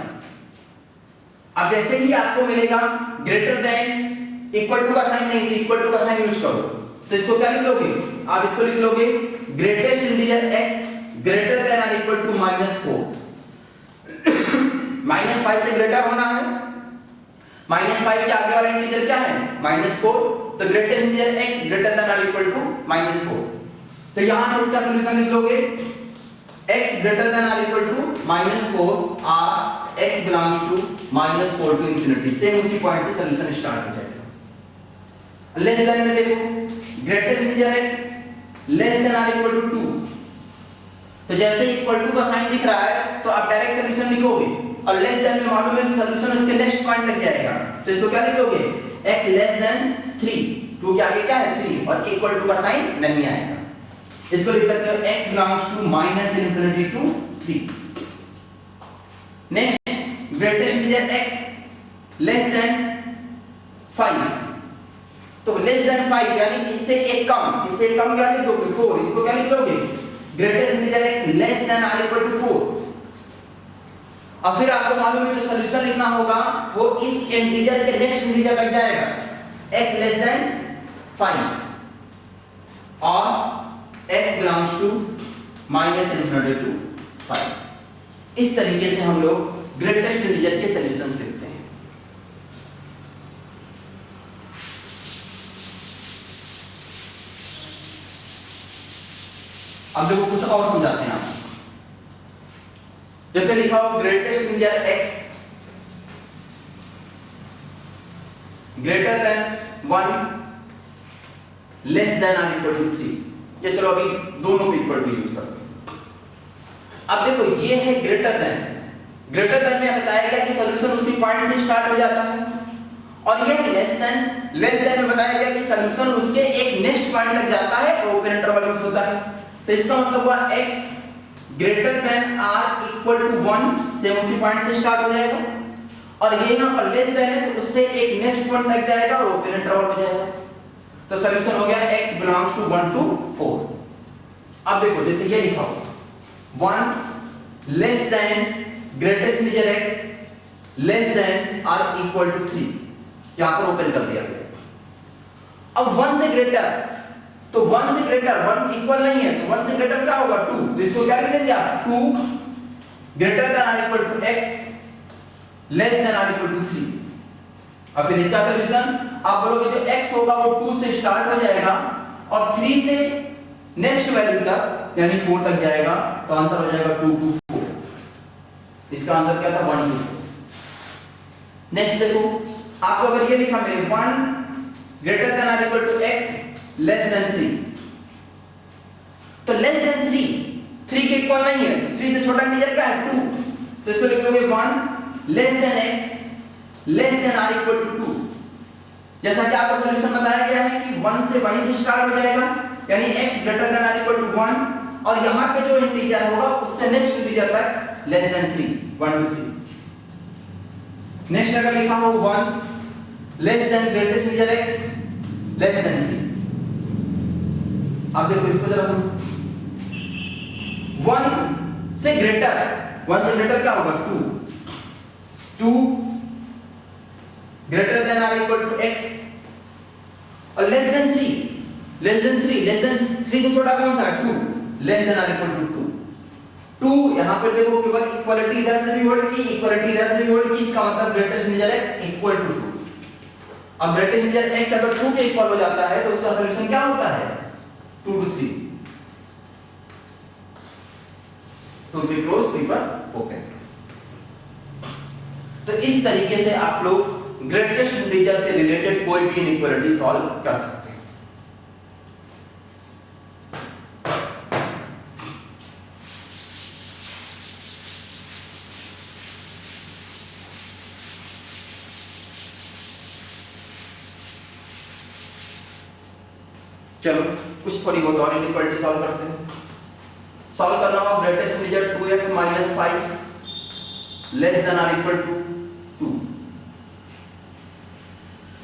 अब जैसे ही आपको मिलेगा ग्रेटर देन इक्वल टू का साइन नहीं, इक्वल टू का साइन यूज करो, तो इसको क्या लिख लोगे, आप इसको लिख लोगे greatest integer x greater than और इक्वल टू -4। -5 से ग्रेटर होना है, -5 के आगे वाला इंटीजर क्या है -4, तो greatest integer x greater than और इक्वल टू -4, तो यहां से इसका सॉल्यूशन लिख लोगे x ग्रेटर देन और इक्वल टू -4 और x belongs to -4 to infinity, same उसी पॉइंट से सॉल्यूशन स्टार्ट हो जाएगा। लेस देन में देखो greatest integer x less than और इक्वल टू 2, तो जैसे इक्वल टू का साइन दिख रहा है तो आप डायरेक्ट सॉल्यूशन लिखोगे, और लेस देन में मालूम है कि सॉल्यूशन उसके नेक्स्ट पॉइंट तक जाएगा, तो इसको क्या लिखोगे x लेस देन 3, 2 के आगे क्या है 3 और इक्वल टू का साइन नहीं आएगा, इसको लिख सकते हो x belongs to -infinity to 3। Next, greatest integer x less than 5, तो लेस देन 5 यानी इससे एक कम क्या लिखोगे 4, इसको क्या लिखोगे greatest integer x less than और इक्वल टू 4, और फिर आपको मालूम है जो सॉल्यूशन लिखना होगा वो इस इंटीजर के नेक्स्ट इंटीजर तक जाएगा, x लेस देन 5 और x belongs to -infinity to 5। इस तरीके से हम लोग ग्रेटेस्ट इंटीजर के सॉल्यूशंस लिखते हैं। अब देखो कुछ और समझाते हैं आपको, जैसे लिखा हो greatest integer x greater then 1 less than और इक्वल टू 3, ये चलो अभी दोनों को इक्वल टू यूज करते हैं। अब देखो ये है ग्रेटर देन में बताया गया कि सॉल्यूशन उसी पॉइंट से स्टार्ट हो जाता है, और ये लेस देन में बताया गया कि सॉल्यूशन उसके एक नेक्स्ट पॉइंट तक जाता है और ओपन इंटरवल यूज होता है, तो इसका मतलब हुआ x greater than or equal to 1 same उसी पॉइंट से स्टार्ट हो जाएगा, और ये यहां पर लेस देन है तो उससे एक नेक्स्ट पॉइंट तक जाएगा और ओपन इंटरवल हो जाएगा, तो सॉल्यूशन हो गया x बिलोंग्स टू 1 टू 4। अब देखो जैसे ये लिखा हो 1 less than greatest integer x less than और इक्वल टू 3, यहां पर ओपन कर दिया गया। अब 1 से ग्रेटर, तो 1 से ग्रेटर 1 इक्वल नहीं है तो 1 से ग्रेटर क्या होगा 2, तो इसको क्या लिख लेंगे आप 2 ग्रेटर देन और equal to x less than और इक्वल टू 3, और फिर इसका सॉल्यूशन आप बोलोगे जो x होगा वो 2 से स्टार्ट हो जाएगा और 3 से नेक्स्ट वैल्यू तक यानी 4 तक जाएगा, तो आंसर हो जाएगा 2 2 4। इसका आंसर क्या था 1 2 4। नेक्स्ट देखो, आपको अगर ये लिखा मिले 1 greater than or equal to x less than 3, तो लेस देन 3 के इक्वल नहीं है, 3 से छोटा इंटीजर क्या है 2, तो इसको लिख लोगे 1 less than x less than or equal to 2। जैसा कि आपको सॉल्यूशन बताया गया है कि 1 से वहीं से स्टार्ट हो जाएगा यानी x greater than or equal to 1 और यहां पे जो इंटीजर होगा उससे नेक्स्ट इंटीजर तक लेस देन 3 1 2 3। नेक्स्ट अगर लिखा हो 1 less than greatest integer x less than 3। अब देखो इसको जरा 1 से ग्रेटर क्या होगा 2 greater than or equal to x और लेस देन 3 से छोटा कौन सा है 2 less than or equal to 2 यहां पे देखो केवल इक्वालिटी इधर से भी होल्ड की, इक्वालिटी इधर से भी होल्ड की, इसका मतलब greatest integer x equal to 2। अब ग्रेटेस्ट इंटीजर x अगर 2 के इक्वल हो जाता है तो उसका सॉल्यूशन क्या होता है 2 to 3 2 3 क्लोज 3 पर ओपन। तो इस तरीके से आप लोग ग्रेटेस्ट इंटीजर से रिलेटेड कोई भी इनइक्वालिटी सॉल्व कर सकते हैं। चलो कुछ थोड़ी बहुत और इनइक्वालिटी सॉल्व करते हैं। सॉल्व करना होगा greatest integer 2x - 5 less than or equal to 2।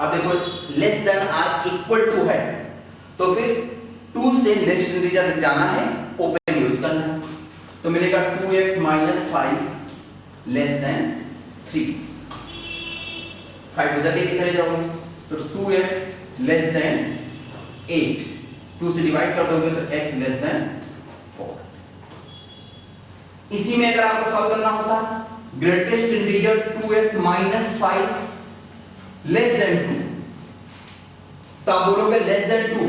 अब देखो less than or equal to है तो फिर 2 से नेक्स्ट इंटीजर जाना है, ओपन यूज करना है, तो मिलेगा 2x - 5 लेस देन 3। 5 उधर लेके चले जाओगे तो 2x लेस देन 8, 2 से डिवाइड कर दोगे तो x लेस देन 4। इसी में अगर आपको सॉल्व करना होता greatest integer 2x - 5 less then 2, तो आप बोलोगे लेस देन 2,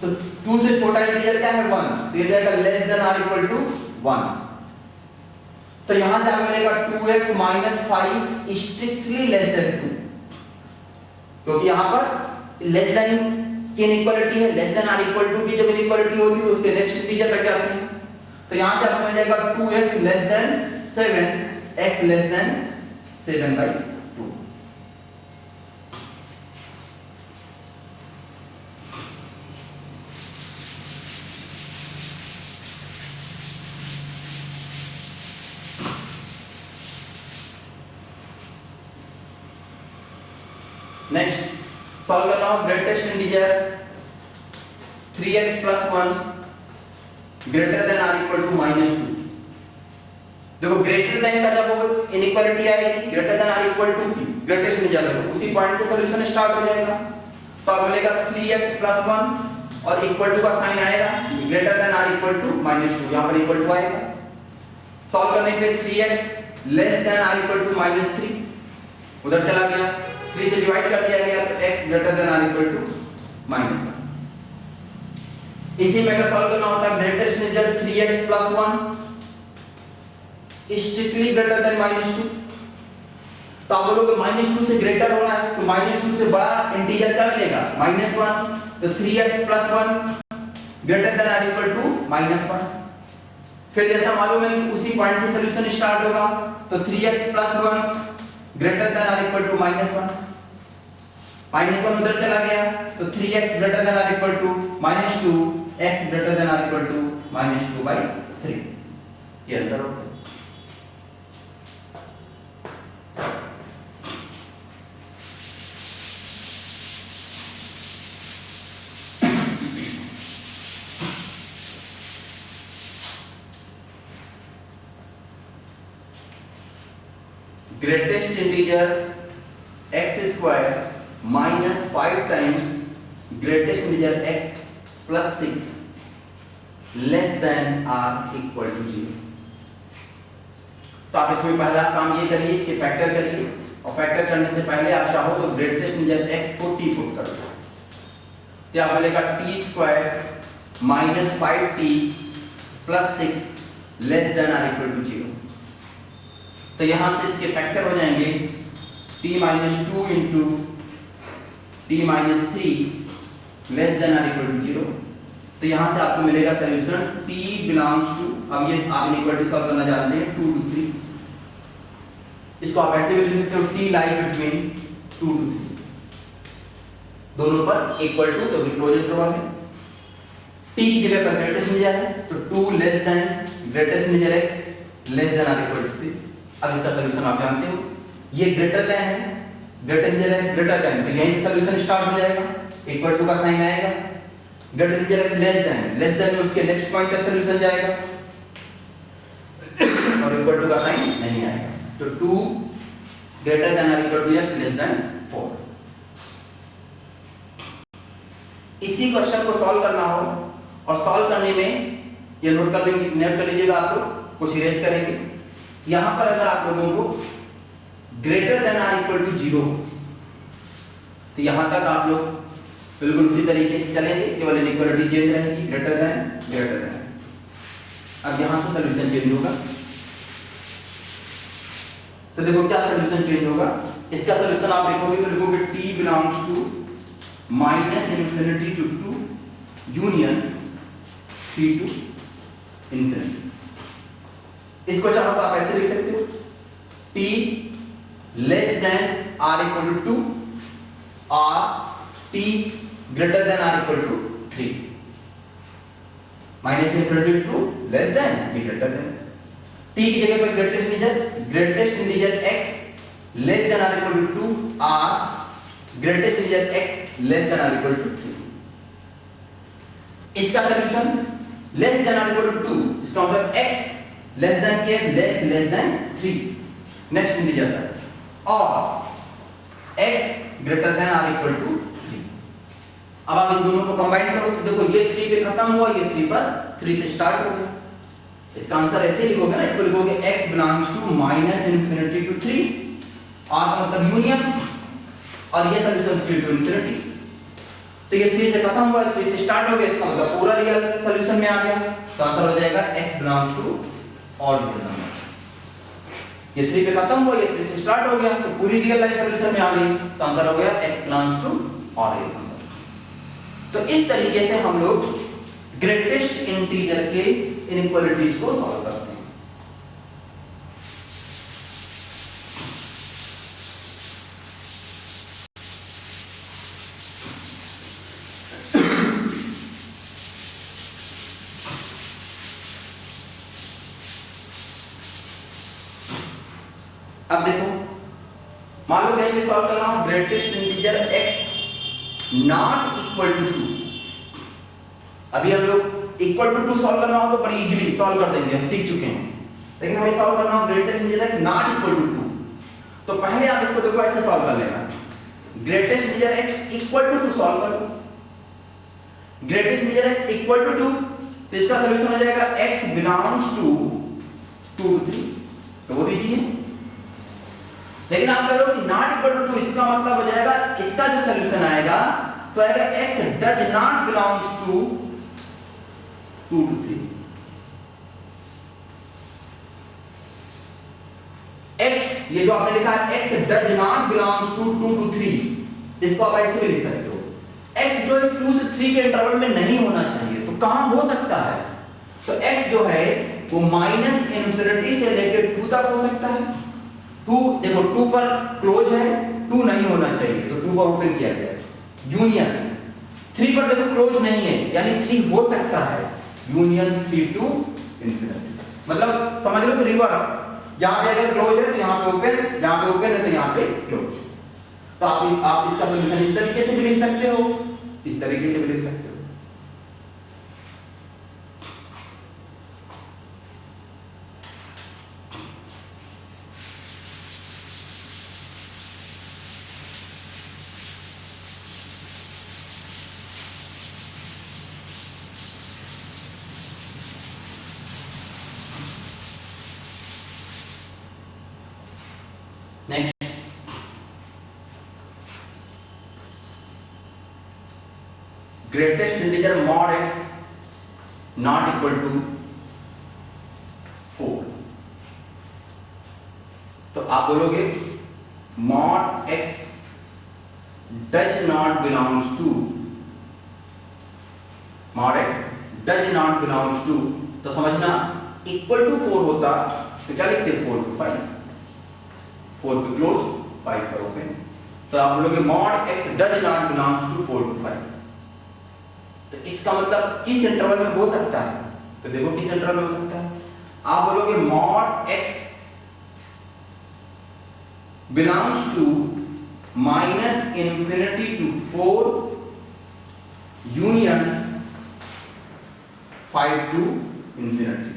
तो 2 से छोटा इंटीजर क्या है 1, तो ये जाएगा less than or equal to 1। तो यहां से हमें मिलेगा 2x - 5 स्ट्रिक्टली लेस देन 2, क्योंकि यहां पर लेस देन की इनइक्वालिटी है, less than or equal to की जब इनइक्वालिटी होती है तो उसके नेक्स्ट इंटीजर तक जाती है। तो यहां से हमें जाएगा 2x less than 7 x less than 7/2। Next solve करना हो greatest integer 3x + 1 greater than or equal to -2। देखो ग्रेटर देन का जब इनइक्वालिटी आएगी greater than or equal to की ग्रेटेस्ट इंटीजर है उसी पॉइंट से सॉल्यूशन स्टार्ट हो जाएगा। तो अब मिलेगा 3x + 1 और इक्वल टू का साइन आएगा greater than or equal to -2, यहां पर इक्वल टू आएगा। सॉल्व करने पे 3x less than or equal to -3 उधर चला गया, 3 से डिवाइड कर दिया गया तो x greater than or equal to -1। इसी में अगर सॉल्व करना होता है greatest integer 3x + 1 strictly greater than -2, तो आप लोगों को -2 से ग्रेटर होना है तो -2 से बड़ा इंटीजर क्या मिलेगा -1, तो 3x + 1 greater than or equal to -1। फिर जैसा मालूम है कि उसी पॉइंट से सॉल्यूशन स्टार्ट होगा तो 3x + 1 greater than or equal to -1, -1 उधर चला गया तो 3x greater than or equal to -2, x greater than or equal to -2/3। ये आंसर होगा। Greatest integer x² - 5 times greatest integer x + 6 less than r equal to 0। तो आप इसमें पहला काम ये करिए, इसके फैक्टर करिए और फैक्टर करने से पहले आप चाहो तो ग्रेटेस्ट इंटीजर x को t पुट कर दो, तो आप मिलेगा t² minus 5t plus 6 less than or equal to 0। तो यहां से इसके फैक्टर हो जाएंगे t minus 2 into t minus 3 less than or equal to 0। तो यहां से आपको मिलेगा सॉल्यूशन t बिलोंग्स टू, अब ये आप इक्वलिटी सॉल्व करना जानते हैं, 2 to 3। इसको आप ऐसे भी लिख सकते हो t लाई बिटवीन 2 to 3, दोनों पर इक्वल टू, तो क्लोज इंटरवल है। t की जगह पर ग्रेटेस्ट इंटीजर है तो 2 less than greatest integer x less than or equal to 3। अब इसका सॉल्यूशन आप जानते हो, ये ग्रेटर देन है, ग्रेटर इंटीजर है ग्रेटर देन, तो यहीं से सॉल्यूशन स्टार्ट हो जाएगा, इक्वल टू का साइन आएगा। ग्रेटर इंटीजर है लेस देन में उसके नेक्स्ट पॉइंट तक सॉल्यूशन जाएगा और इक्वल टू का साइन नहीं आएगा। तो 2 greater than or equal to या लेस देन 4। इसी क्वेश्चन को सॉल्व करना हो और सॉल्व करने में ये नोट कर लीजिएगा, आप लोग कुछ इरेज करेंगे। यहां पर अगर आप लोगों को greater than or equal to 0 तो यहां तक आप लोग बिल्कुल उसी तरीके से चलेंगे, केवल इनइक्वालिटी चेंज रहेगी, ग्रेटर देन ग्रेटर देन। अब यहां से सॉल्यूशन चेंज होगा, तो देखो क्या सॉल्यूशन चेंज होगा। इसका सॉल्यूशन आप देखोगे तो लिखोगे t belongs to minus infinity to 2 union 3 to infinity. इसको चाहो तो आप ऐसे लिख सकते हो t less than r equal to 2 और t greater than r equal to 3। Minus infinity to less than b greater than, t की जगह पर greatest integer x less than r equal to 2 और greatest integer x less than r equal to 3। इसका solution less than r equal to 2, इसका मतलब x लेस देन के लेस देन 3 नेक्स्ट इंटीजर तक, और x greater than r equal to 3। अब आप इन दोनों को कंबाइन करो तो देखो ये 3 पे खत्म हुआ, ये 3 पर 3 से स्टार्ट हो गया। इसका आंसर ऐसे लिखोगे ना, इसको लिखोगे x belongs to minus infinity to 3 और मतलब यूनियन, और ये सॉल्यूशन 3 टू इन्फिनिटी। तो ये 3 से खत्म हुआ, 3 से स्टार्ट हो गया, इसका मतलब पूरा रियल सॉल्यूशन में आ गया। तो आंसर हो जाएगा x belongs to all real number. ये 3 पे खत्म हुआ, ये 3 से स्टार्ट हो गया, तो पूरी रियल लाइन सॉल्यूशन में आ गई। तो आंसर हो गया x belongs to all real number. तो इस तरीके से हम लोग ग्रेटेस्ट इंटीजर के इनइक्वालिटीज को सॉल्व करते हैं। अब देखो, मान लो कहीं पे सॉल्व करना हो greatest integer x not equal to 2। अभी हम लोग इक्वल टू 2 सॉल्व करना हो तो बड़ी इजीली सॉल्व कर देंगे, हम सीख चुके हैं। लेकिन हमें सॉल्व करना हो greatest integer x not equal to 2, तो पहले आप इसको देखो ऐसे सॉल्व कर लेना। Greatest integer x equal to 2 solve करो, greatest integer x equal to 2, तो इसका सॉल्यूशन हो जाएगा x बिलोंग्स टू 2 to 3, तो वो दीजिए। लेकिन आप कह रहे हो कि नॉट इक्वल टू 2, इसका मतलब हो जाएगा इसका जो सॉल्यूशन आएगा तो आएगा x does not belongs to 2 to 3। x ये जो आपने लिखा है x does not belongs to 2 to 3, इसको आप ऐसे भी लिख सकते हो x जो है 2 से 3 के इंटरवल में नहीं होना चाहिए, तो कहां हो सकता है? तो x जो है वो माइनस इन्फिनिटी से लेकर 2 तक हो सकता है। 2 देखो 2 पर क्लोज है, 2 नहीं होना चाहिए तो 2 पर ओपन किया गया, यूनियन 3 पर देखो क्लोज नहीं है, यानी 3 हो सकता है, यूनियन 3 टू इंफिनिटी। मतलब समझ लो कि रिवर्स, यहां पे अगर क्लोज है तो यहां पे ओपन, यहां पे ओपन है तो यहां पे क्लोज। तो आप इसका सॉल्यूशन इस तरीके से भी लिख सकते हो, इस तरीके से भी लिख सकते हो। Next greatest integer mod x not equal to 4, तो आप बोलोगे mod x does not belongs to, mod x does not belongs to, तो समझना इक्वल टू 4 होता तो क्या लिखते 4 to 5, 4 पे क्लोज 5 पर ओपन, तो आप बोलोगे mod x does not belongs to 4 to 5, तो इसका मतलब किस इंटरवल में हो सकता है, तो देखो किस इंटरवल में हो सकता है, आप बोलोगे mod x belongs to minus infinity to 4 union 5 to infinity,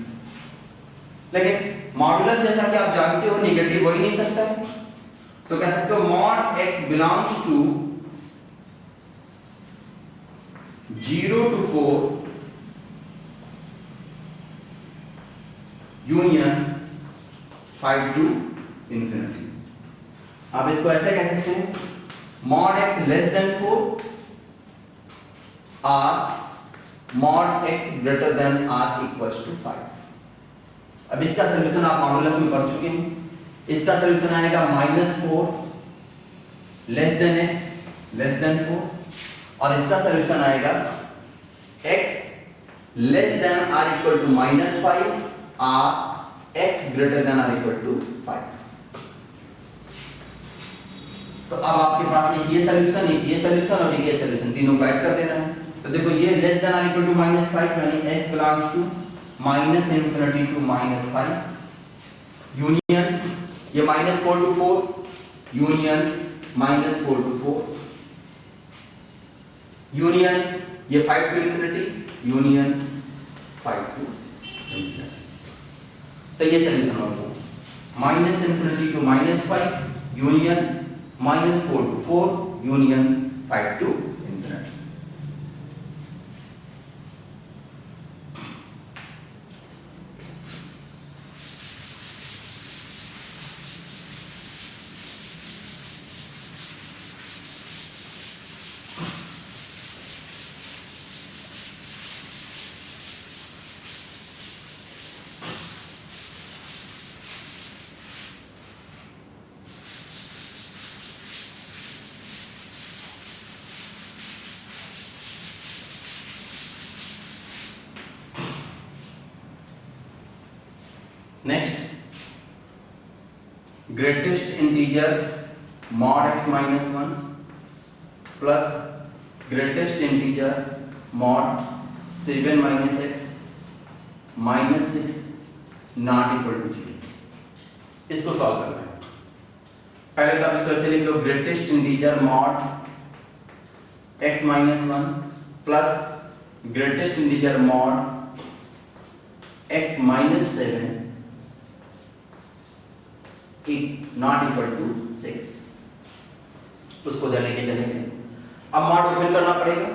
लेकिन मॉडुलस जैसा कि आप जानते हो नेगेटिव हो ही नहीं सकता है, तो कह सकते हो mod x belongs to 0 to 4 union 5 to infinity. अब इसको ऐसे कह सकते हैं मॉड एक्स लेस देन 4 और mod x greater than or equals to 5। अब इसका सॉल्यूशन आप मॉडुलस में पढ़ चुके हैं, इसका सॉल्यूशन आएगा -4 less than x less than 4, और इसका सॉल्यूशन आएगा x less than or equal to -5 और x greater than or equal to 5। तो अब आपके पास ये सॉल्यूशन और ये सॉल्यूशन तीनों को ऐड कर देना है, तो देखो ये less than or equal to -5 यानी x belongs to -infinity to -5 union ये -4 to 4 यूनियन -4 to 4 यूनियन ये 5 to infinity union 5 to infinity, तो ये सॉल्यूशन होगा -infinity to -5 union -4 to 4 union 5 to infinity. Next, greatest integer mod x minus 1 plus greatest integer mod 7 minus x minus 6 not equal to 0। इसको सॉल्व करना है। पहले तो आप इसको ऐसे लिख लो, greatest integer mod x minus 1 plus greatest integer mod x minus 7 not equal to 6, उसको उधर लेके चलेंगे। अब मॉड ओपन करना पड़ेगा,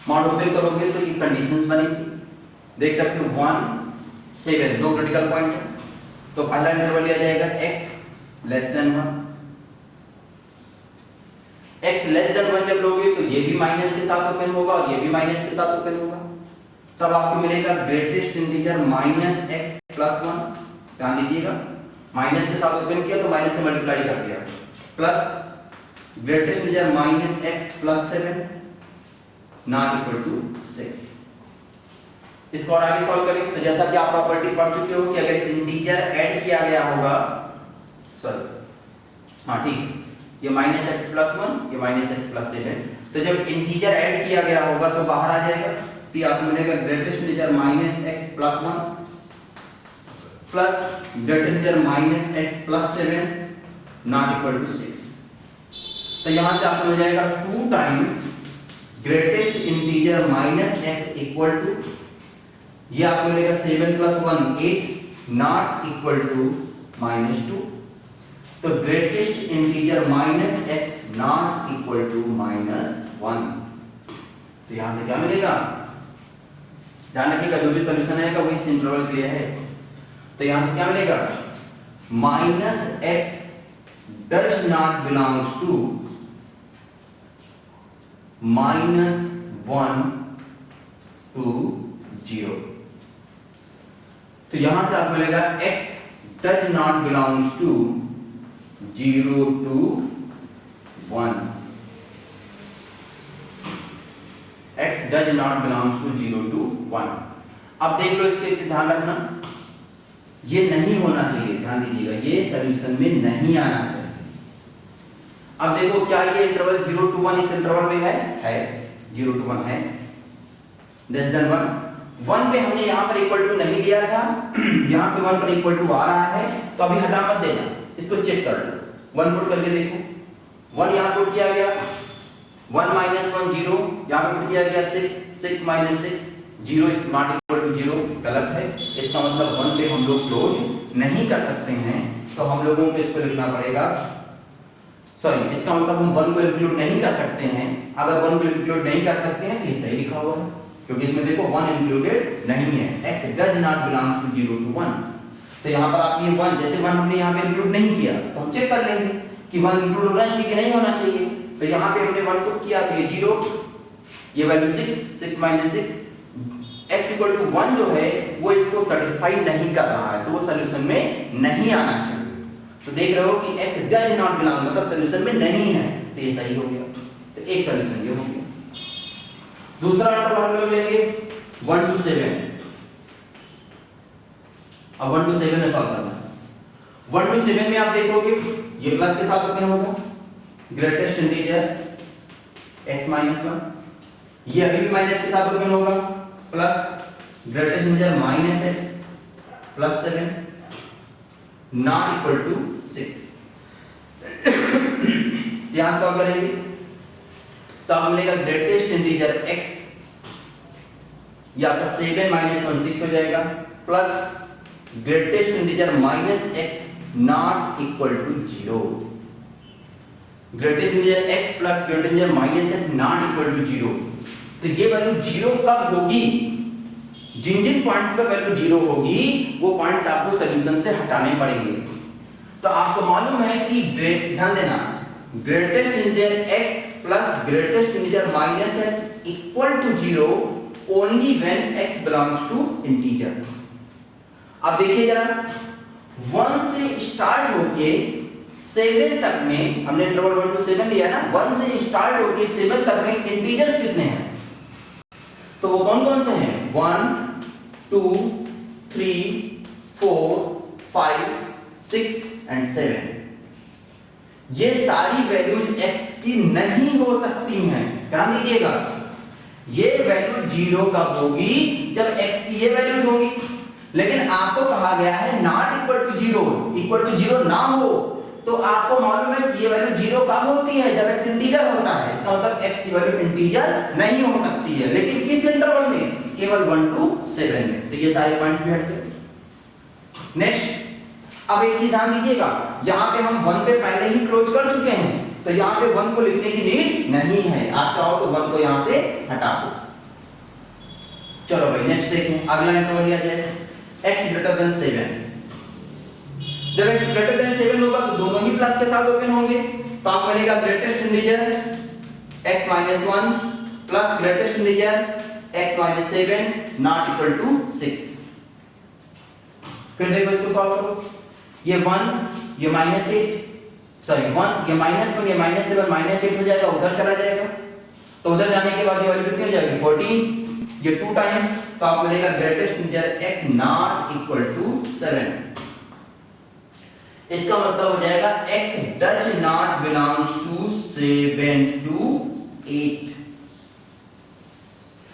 मॉड ओपन करोगे तो ये कंडीशंस बनेगी, देख सकते हो 1 7 दो क्रिटिकल पॉइंट है, तो पहला इंटरवल लिया जाएगा x less than 1, x less than 1 जब लोगे तो ये भी माइनस के साथ ओपन होगा और ये भी माइनस के साथ ओपन होगा, तब आपको मिलेगा greatest integer minus x plus 1, ध्यान दीजिएगा माइनस के साथ ओपन किया तो माइनस से मल्टीप्लाई कर दिया, plus greatest integer minus x plus 7 not equal to 6। इसको और आगे सॉल्व करेंगे तो जैसा कि आप प्रॉपर्टी पढ़ चुके हो कि अगर इंटीजर ऐड किया गया होगा, सॉरी हाँ ठीक, ये माइनस एक्स प्लस 1 ये माइनस एक्स प्लस 7, तो जब इंटीजर ऐड किया गया होगा तो बाहर आ जाएगा, तो आपको मिलेगा greatest integer minus x plus 1 plus greatest integer minus x plus 7 not equal to 6। तो यहां से आपको मिल जाएगा 2 times greatest integer minus x equal to, ये आपको मिलेगा 7 प्लस 1 8 नॉट इक्वल टू -2, तो greatest integer minus x not equal to -1। तो यहां से क्या मिलेगा, ध्यान रखिएगा जो भी सॉल्यूशन आएगा वही इस इंटरवल के लिए है, तो यहां से क्या मिलेगा minus x does not belongs to 1 to 0। तो यहां से आपको मिलेगा x does not belongs to 0 to 1। x does not belongs to 0 to 1। अब देख लो, इसके ध्यान रखना, ये नहीं होना चाहिए, ध्यान दीजिएगा, ये सॉल्यूशन में नहीं आना चाहिए। अब देखो क्या ये इंटरवल 0 to 1 इस इंटरवल में है 0 to 1 है, लेस देन 1 पे हमने यहाँ पर इक्वल टू नहीं लिया था, यहाँ पे 1 पर इक्वल टू आ रहा है, तो अभी हटा मत देना, इसको चेक कर लो। 1 पुट करके देखो, 1 यहाँ पुट किया गया, 1 माइनस 1 0, यहाँ पे पुट किया गया 6 माइनस 6 0 नॉट इक्वल टू 0, गलत है। इसका मतलब 1 पे हम लोग क्लोज नहीं कर सकते हैं, तो हम लोगों को इसको लिखना पड़ेगा, सॉरी, इसका मतलब हम 1 को इंक्लूड नहीं कर सकते हैं। अगर 1 को इंक्लूड नहीं कर सकते हैं तो ये सही लिखा हुआ है, क्योंकि इसमें देखो 1 इंक्लूडेड नहीं है, x does not belong to 0 to 1। तो यहाँ पर आप ये 1, जैसे 1 हमने यहाँ पे इंक्लूड नहीं किया, तो हम चेक कर लेंगे कि 1 इंक्लूड होना चाहिए कि नहीं होना चाहिए। तो यहाँ पे हमने 1 पुट किया, तो ये 0, ये value 6 minus 6, x equal to 1 जो है वो इसको सेटिस्फाई नहीं कर रहा है, तो वो सॉल्यूशन में नहीं आना चाहिए। तो देख रहे हो कि x does not belong मतलब सॉल्यूशन में नहीं है, तो ये सही हो गया। तो एक सॉल्यूशन ये हो गया। दूसरा इंटरवल हम लोग लेंगे 1 to 7। अब 1 to 7 में सॉल्व करना है। 1 to 7 में आप देखोगे ये प्लस के साथ ओपन होगा, ग्रेटेस्ट इंटीजर x माइनस 1, ये अभी भी माइनस के साथ ओपन होगा, plus greatest integer minus x plus 7 not equal to 6। यहां सॉल्व करेंगे तो हम मिलेगा ग्रेटेस्ट इंटीजर x या तो 7 माइनस 1 6 हो जाएगा, plus greatest integer minus x not equal to 0। Greatest integer x plus greatest integer minus x not equal to 0। तो ये वैल्यू 0 कब होगी? जिन जिन पॉइंट्स पर वैल्यू 0 होगी वो पॉइंट्स आपको सॉल्यूशन से हटाने पड़ेंगे। तो आपको मालूम है कि ध्यान देना, greatest integer x plus greatest integer minus x equal to 0 only when x belongs to integer. अब देखिए जरा, 1 से स्टार्ट होके 7 तक में हमने इंटरवल 1 to 7 लिया ना, 1 से स्टार्ट होके 7 तक में इंटीजर्स कितने हैं? तो वो कौन कौन से हैं? 1 2 3 4 5 6 एंड 7। ये सारी वैल्यूज x की नहीं हो सकती हैं, ध्यान दीजिएगा। ये वैल्यू 0 कब होगी? जब x की ये वैल्यूज होगी। लेकिन आपको कहा गया है not equal to 0, equal to 0 ना हो, तो आपको मालूम है कि ये वैल्यू 0 कब होती है? जब x इंटीजर होता है। इसका मतलब x की वैल्यू इंटीजर नहीं हो सकती है, लेकिन किस इंटरवल में? केवल 1 to 7 में। तो ये सारे पॉइंट्स भी हट गए। नेक्स्ट, अब एक चीज ध्यान दीजिएगा, यहाँ पे हम 1 पे पहले ही क्लोज कर चुके हैं, तो यहाँ पे 1 को लिखने की नीड नहीं है। आप चाहो तो 1 को यहाँ से हटा दो। चलो भाई नेक्स्ट देखें, अगला इंटरवल लिया जाए x ग्रेटर देन 7। जब x ग्रेटर देन 7 होगा तो दोनों ही प्लस के साथ ओपन होंगे, तो आप मिलेगा greatest integer x minus 1 plus greatest integer x minus 7 not equal to 6। फिर देखो इसको सॉल्व करो, ये 1 ये माइनस 8, सॉरी 1 ये माइनस 1 ये माइनस 7 माइनस 8 हो जाएगा, उधर चला जाएगा, तो उधर जाने के बाद ये वैल्यू कितनी हो जाएगी? 14, ये 2 टाइम्स, तो आप मिलेगा greatest integer x not equal to 7। इसका मतलब हो जाएगा x does not belongs to 7 to 8।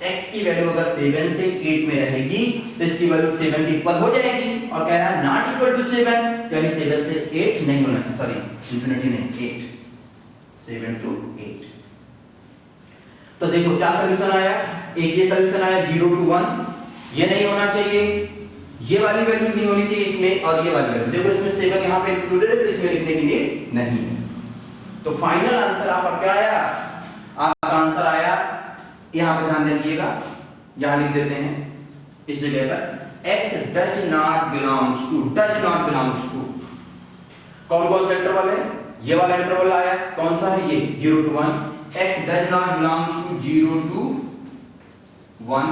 x की वैल्यू अगर 7 से 8 में रहेगी तो इसकी वैल्यू 7 के इक्वल हो जाएगी, और कह रहा है नॉट इक्वल टू 7, यानी 7 से 8 नहीं होना, सॉरी इंफिनिटी नहीं, 8 7 to 8। तो देखो क्या सॉल्यूशन आया, एक ये सॉल्यूशन आया 0 to 1, ये नहीं होना चाहिए, ये वाली वैल्यू नहीं होनी चाहिए इसमें, और ये वाली वैल्यू देखो इसमें 7 यहाँ पे इंक्लूडेड है, तो इसमें लिखने की नीड नहीं है। तो फाइनल आंसर आपका क्या आया? आपका आंसर आया, यहाँ पे ध्यान दीजिएगा, यहाँ लिख देते हैं इस जगह पर x does not belongs to, does not belongs to कौन कौन सा इंटरवल है? ये वाला इंटरवल आया, कौन सा है ये? 0 to 1। x does not belongs to 0 to 1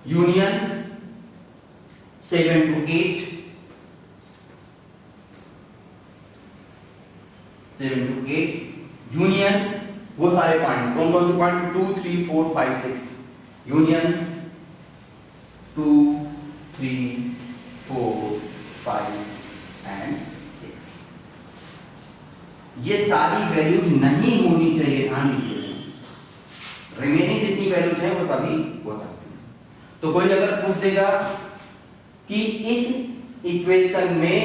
union 7 to 8, 7 to 8 union वो सारे पॉइंट्स, कौन कौन से पॉइंट, 2 3 4 5 6 यूनियन 2 3 4 5 एंड 6। ये सारी वैल्यूज नहीं होनी चाहिए, ध्यान दीजिए, रिमेनिंग जितनी वैल्यूज हैं वो सभी हो सकती हैं। तो कोई अगर पूछ देगा कि इस इक्वेशन में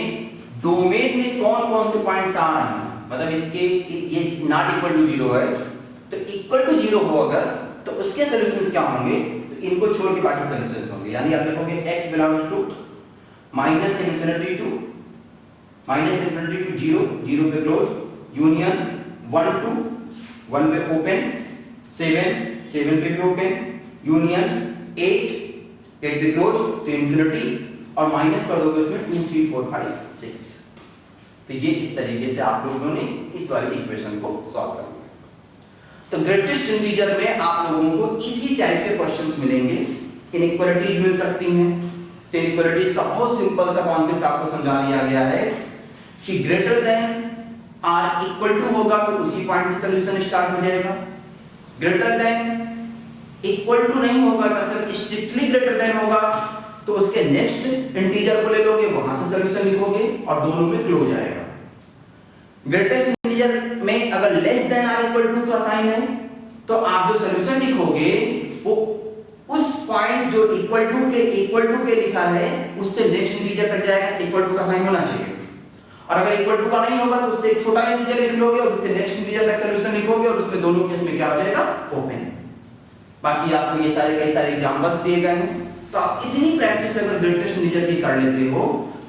डोमेन में कौन कौन से पॉइंट्स आ रहे हैं, मतलब इसके ये नॉट इक्वल टू 0 है, तो इक्वल टू 0 हो अगर, तो उसके सॉल्यूशंस क्या होंगे, तो इनको छोड़ के बाकी सॉल्यूशंस होंगे। यानी आप देखोगे x belongs to minus infinity to 0, 0 पे क्लोज, यूनियन 1 to 1 पे ओपन, 7 पे भी ओपन, यूनियन 8 पे क्लोज तो इन्फिनिटी, और माइनस कर दोगे उसमें 2 3 4 5 6। तो ये इस तरीके से आप लोगों ने इस वाली इक्वेशन को सॉल्व कर लिया। तो ग्रेटेस्ट इंटीजर में आप लोगों को इसी टाइप के क्वेश्चंस मिलेंगे। इनइक्वालिटीज मिल सकती हैं। तो इनइक्वालिटीज का बहुत सिंपल सा कॉन्सेप्ट आपको समझा दिया गया है कि greater than or equal to होगा तो उसी पॉइंट से सॉल्यूशन स्टार्ट हो जाएगा। ग्रेटर देन इक्वल टू नहीं होगा, मतलब स्ट्रिक्टली ग्रेटर देन होगा, तो उसके नेक्स्ट इंटीजर को ले लोगे, वहां से सॉल्यूशन लिखोगे और दोनों में क्लोज आएगा। ग्रेटेस्ट इंटीजर में अगर less than or equal to का साइन है, तो आप जो सॉल्यूशन लिखोगे वो उस पॉइंट जो इक्वल टू के लिखा है उससे नेक्स्ट इंटीजर तक जाएगा, इक्वल टू का साइन होना चाहिए। और अगर इक्वल टू का नहीं होगा तो उससे एक छोटा इंटीजर लिख लोगे और उससे नेक्स्ट इंटीजर तक सॉल्यूशन लिखोगे और उसमें दोनों केस में क्या हो जाएगा, ओपन। बाकी आपको ये सारे कई सारे एग्जांपल्स दिए गए हैं। तो आप इतनी प्रैक्टिस अगर ग्रेटेस्ट इंटीजर की कर लेते हो,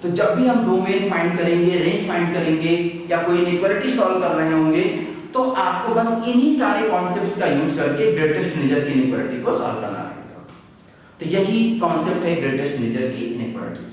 तो जब भी हम डोमेन फाइंड करेंगे, रेंज फाइंड करेंगे या कोई इनइक्वालिटी सॉल्व कर रहे होंगे, तो आपको बस इन्हीं सारे कॉन्सेप्ट्स का यूज करके ग्रेटेस्ट इंटीजर की इनइक्वालिटी को सॉल्व करना रहेगा। तो यही कॉन्सेप्ट है ग्रेटेस्ट इंटीजर की इनइक्वालिटी।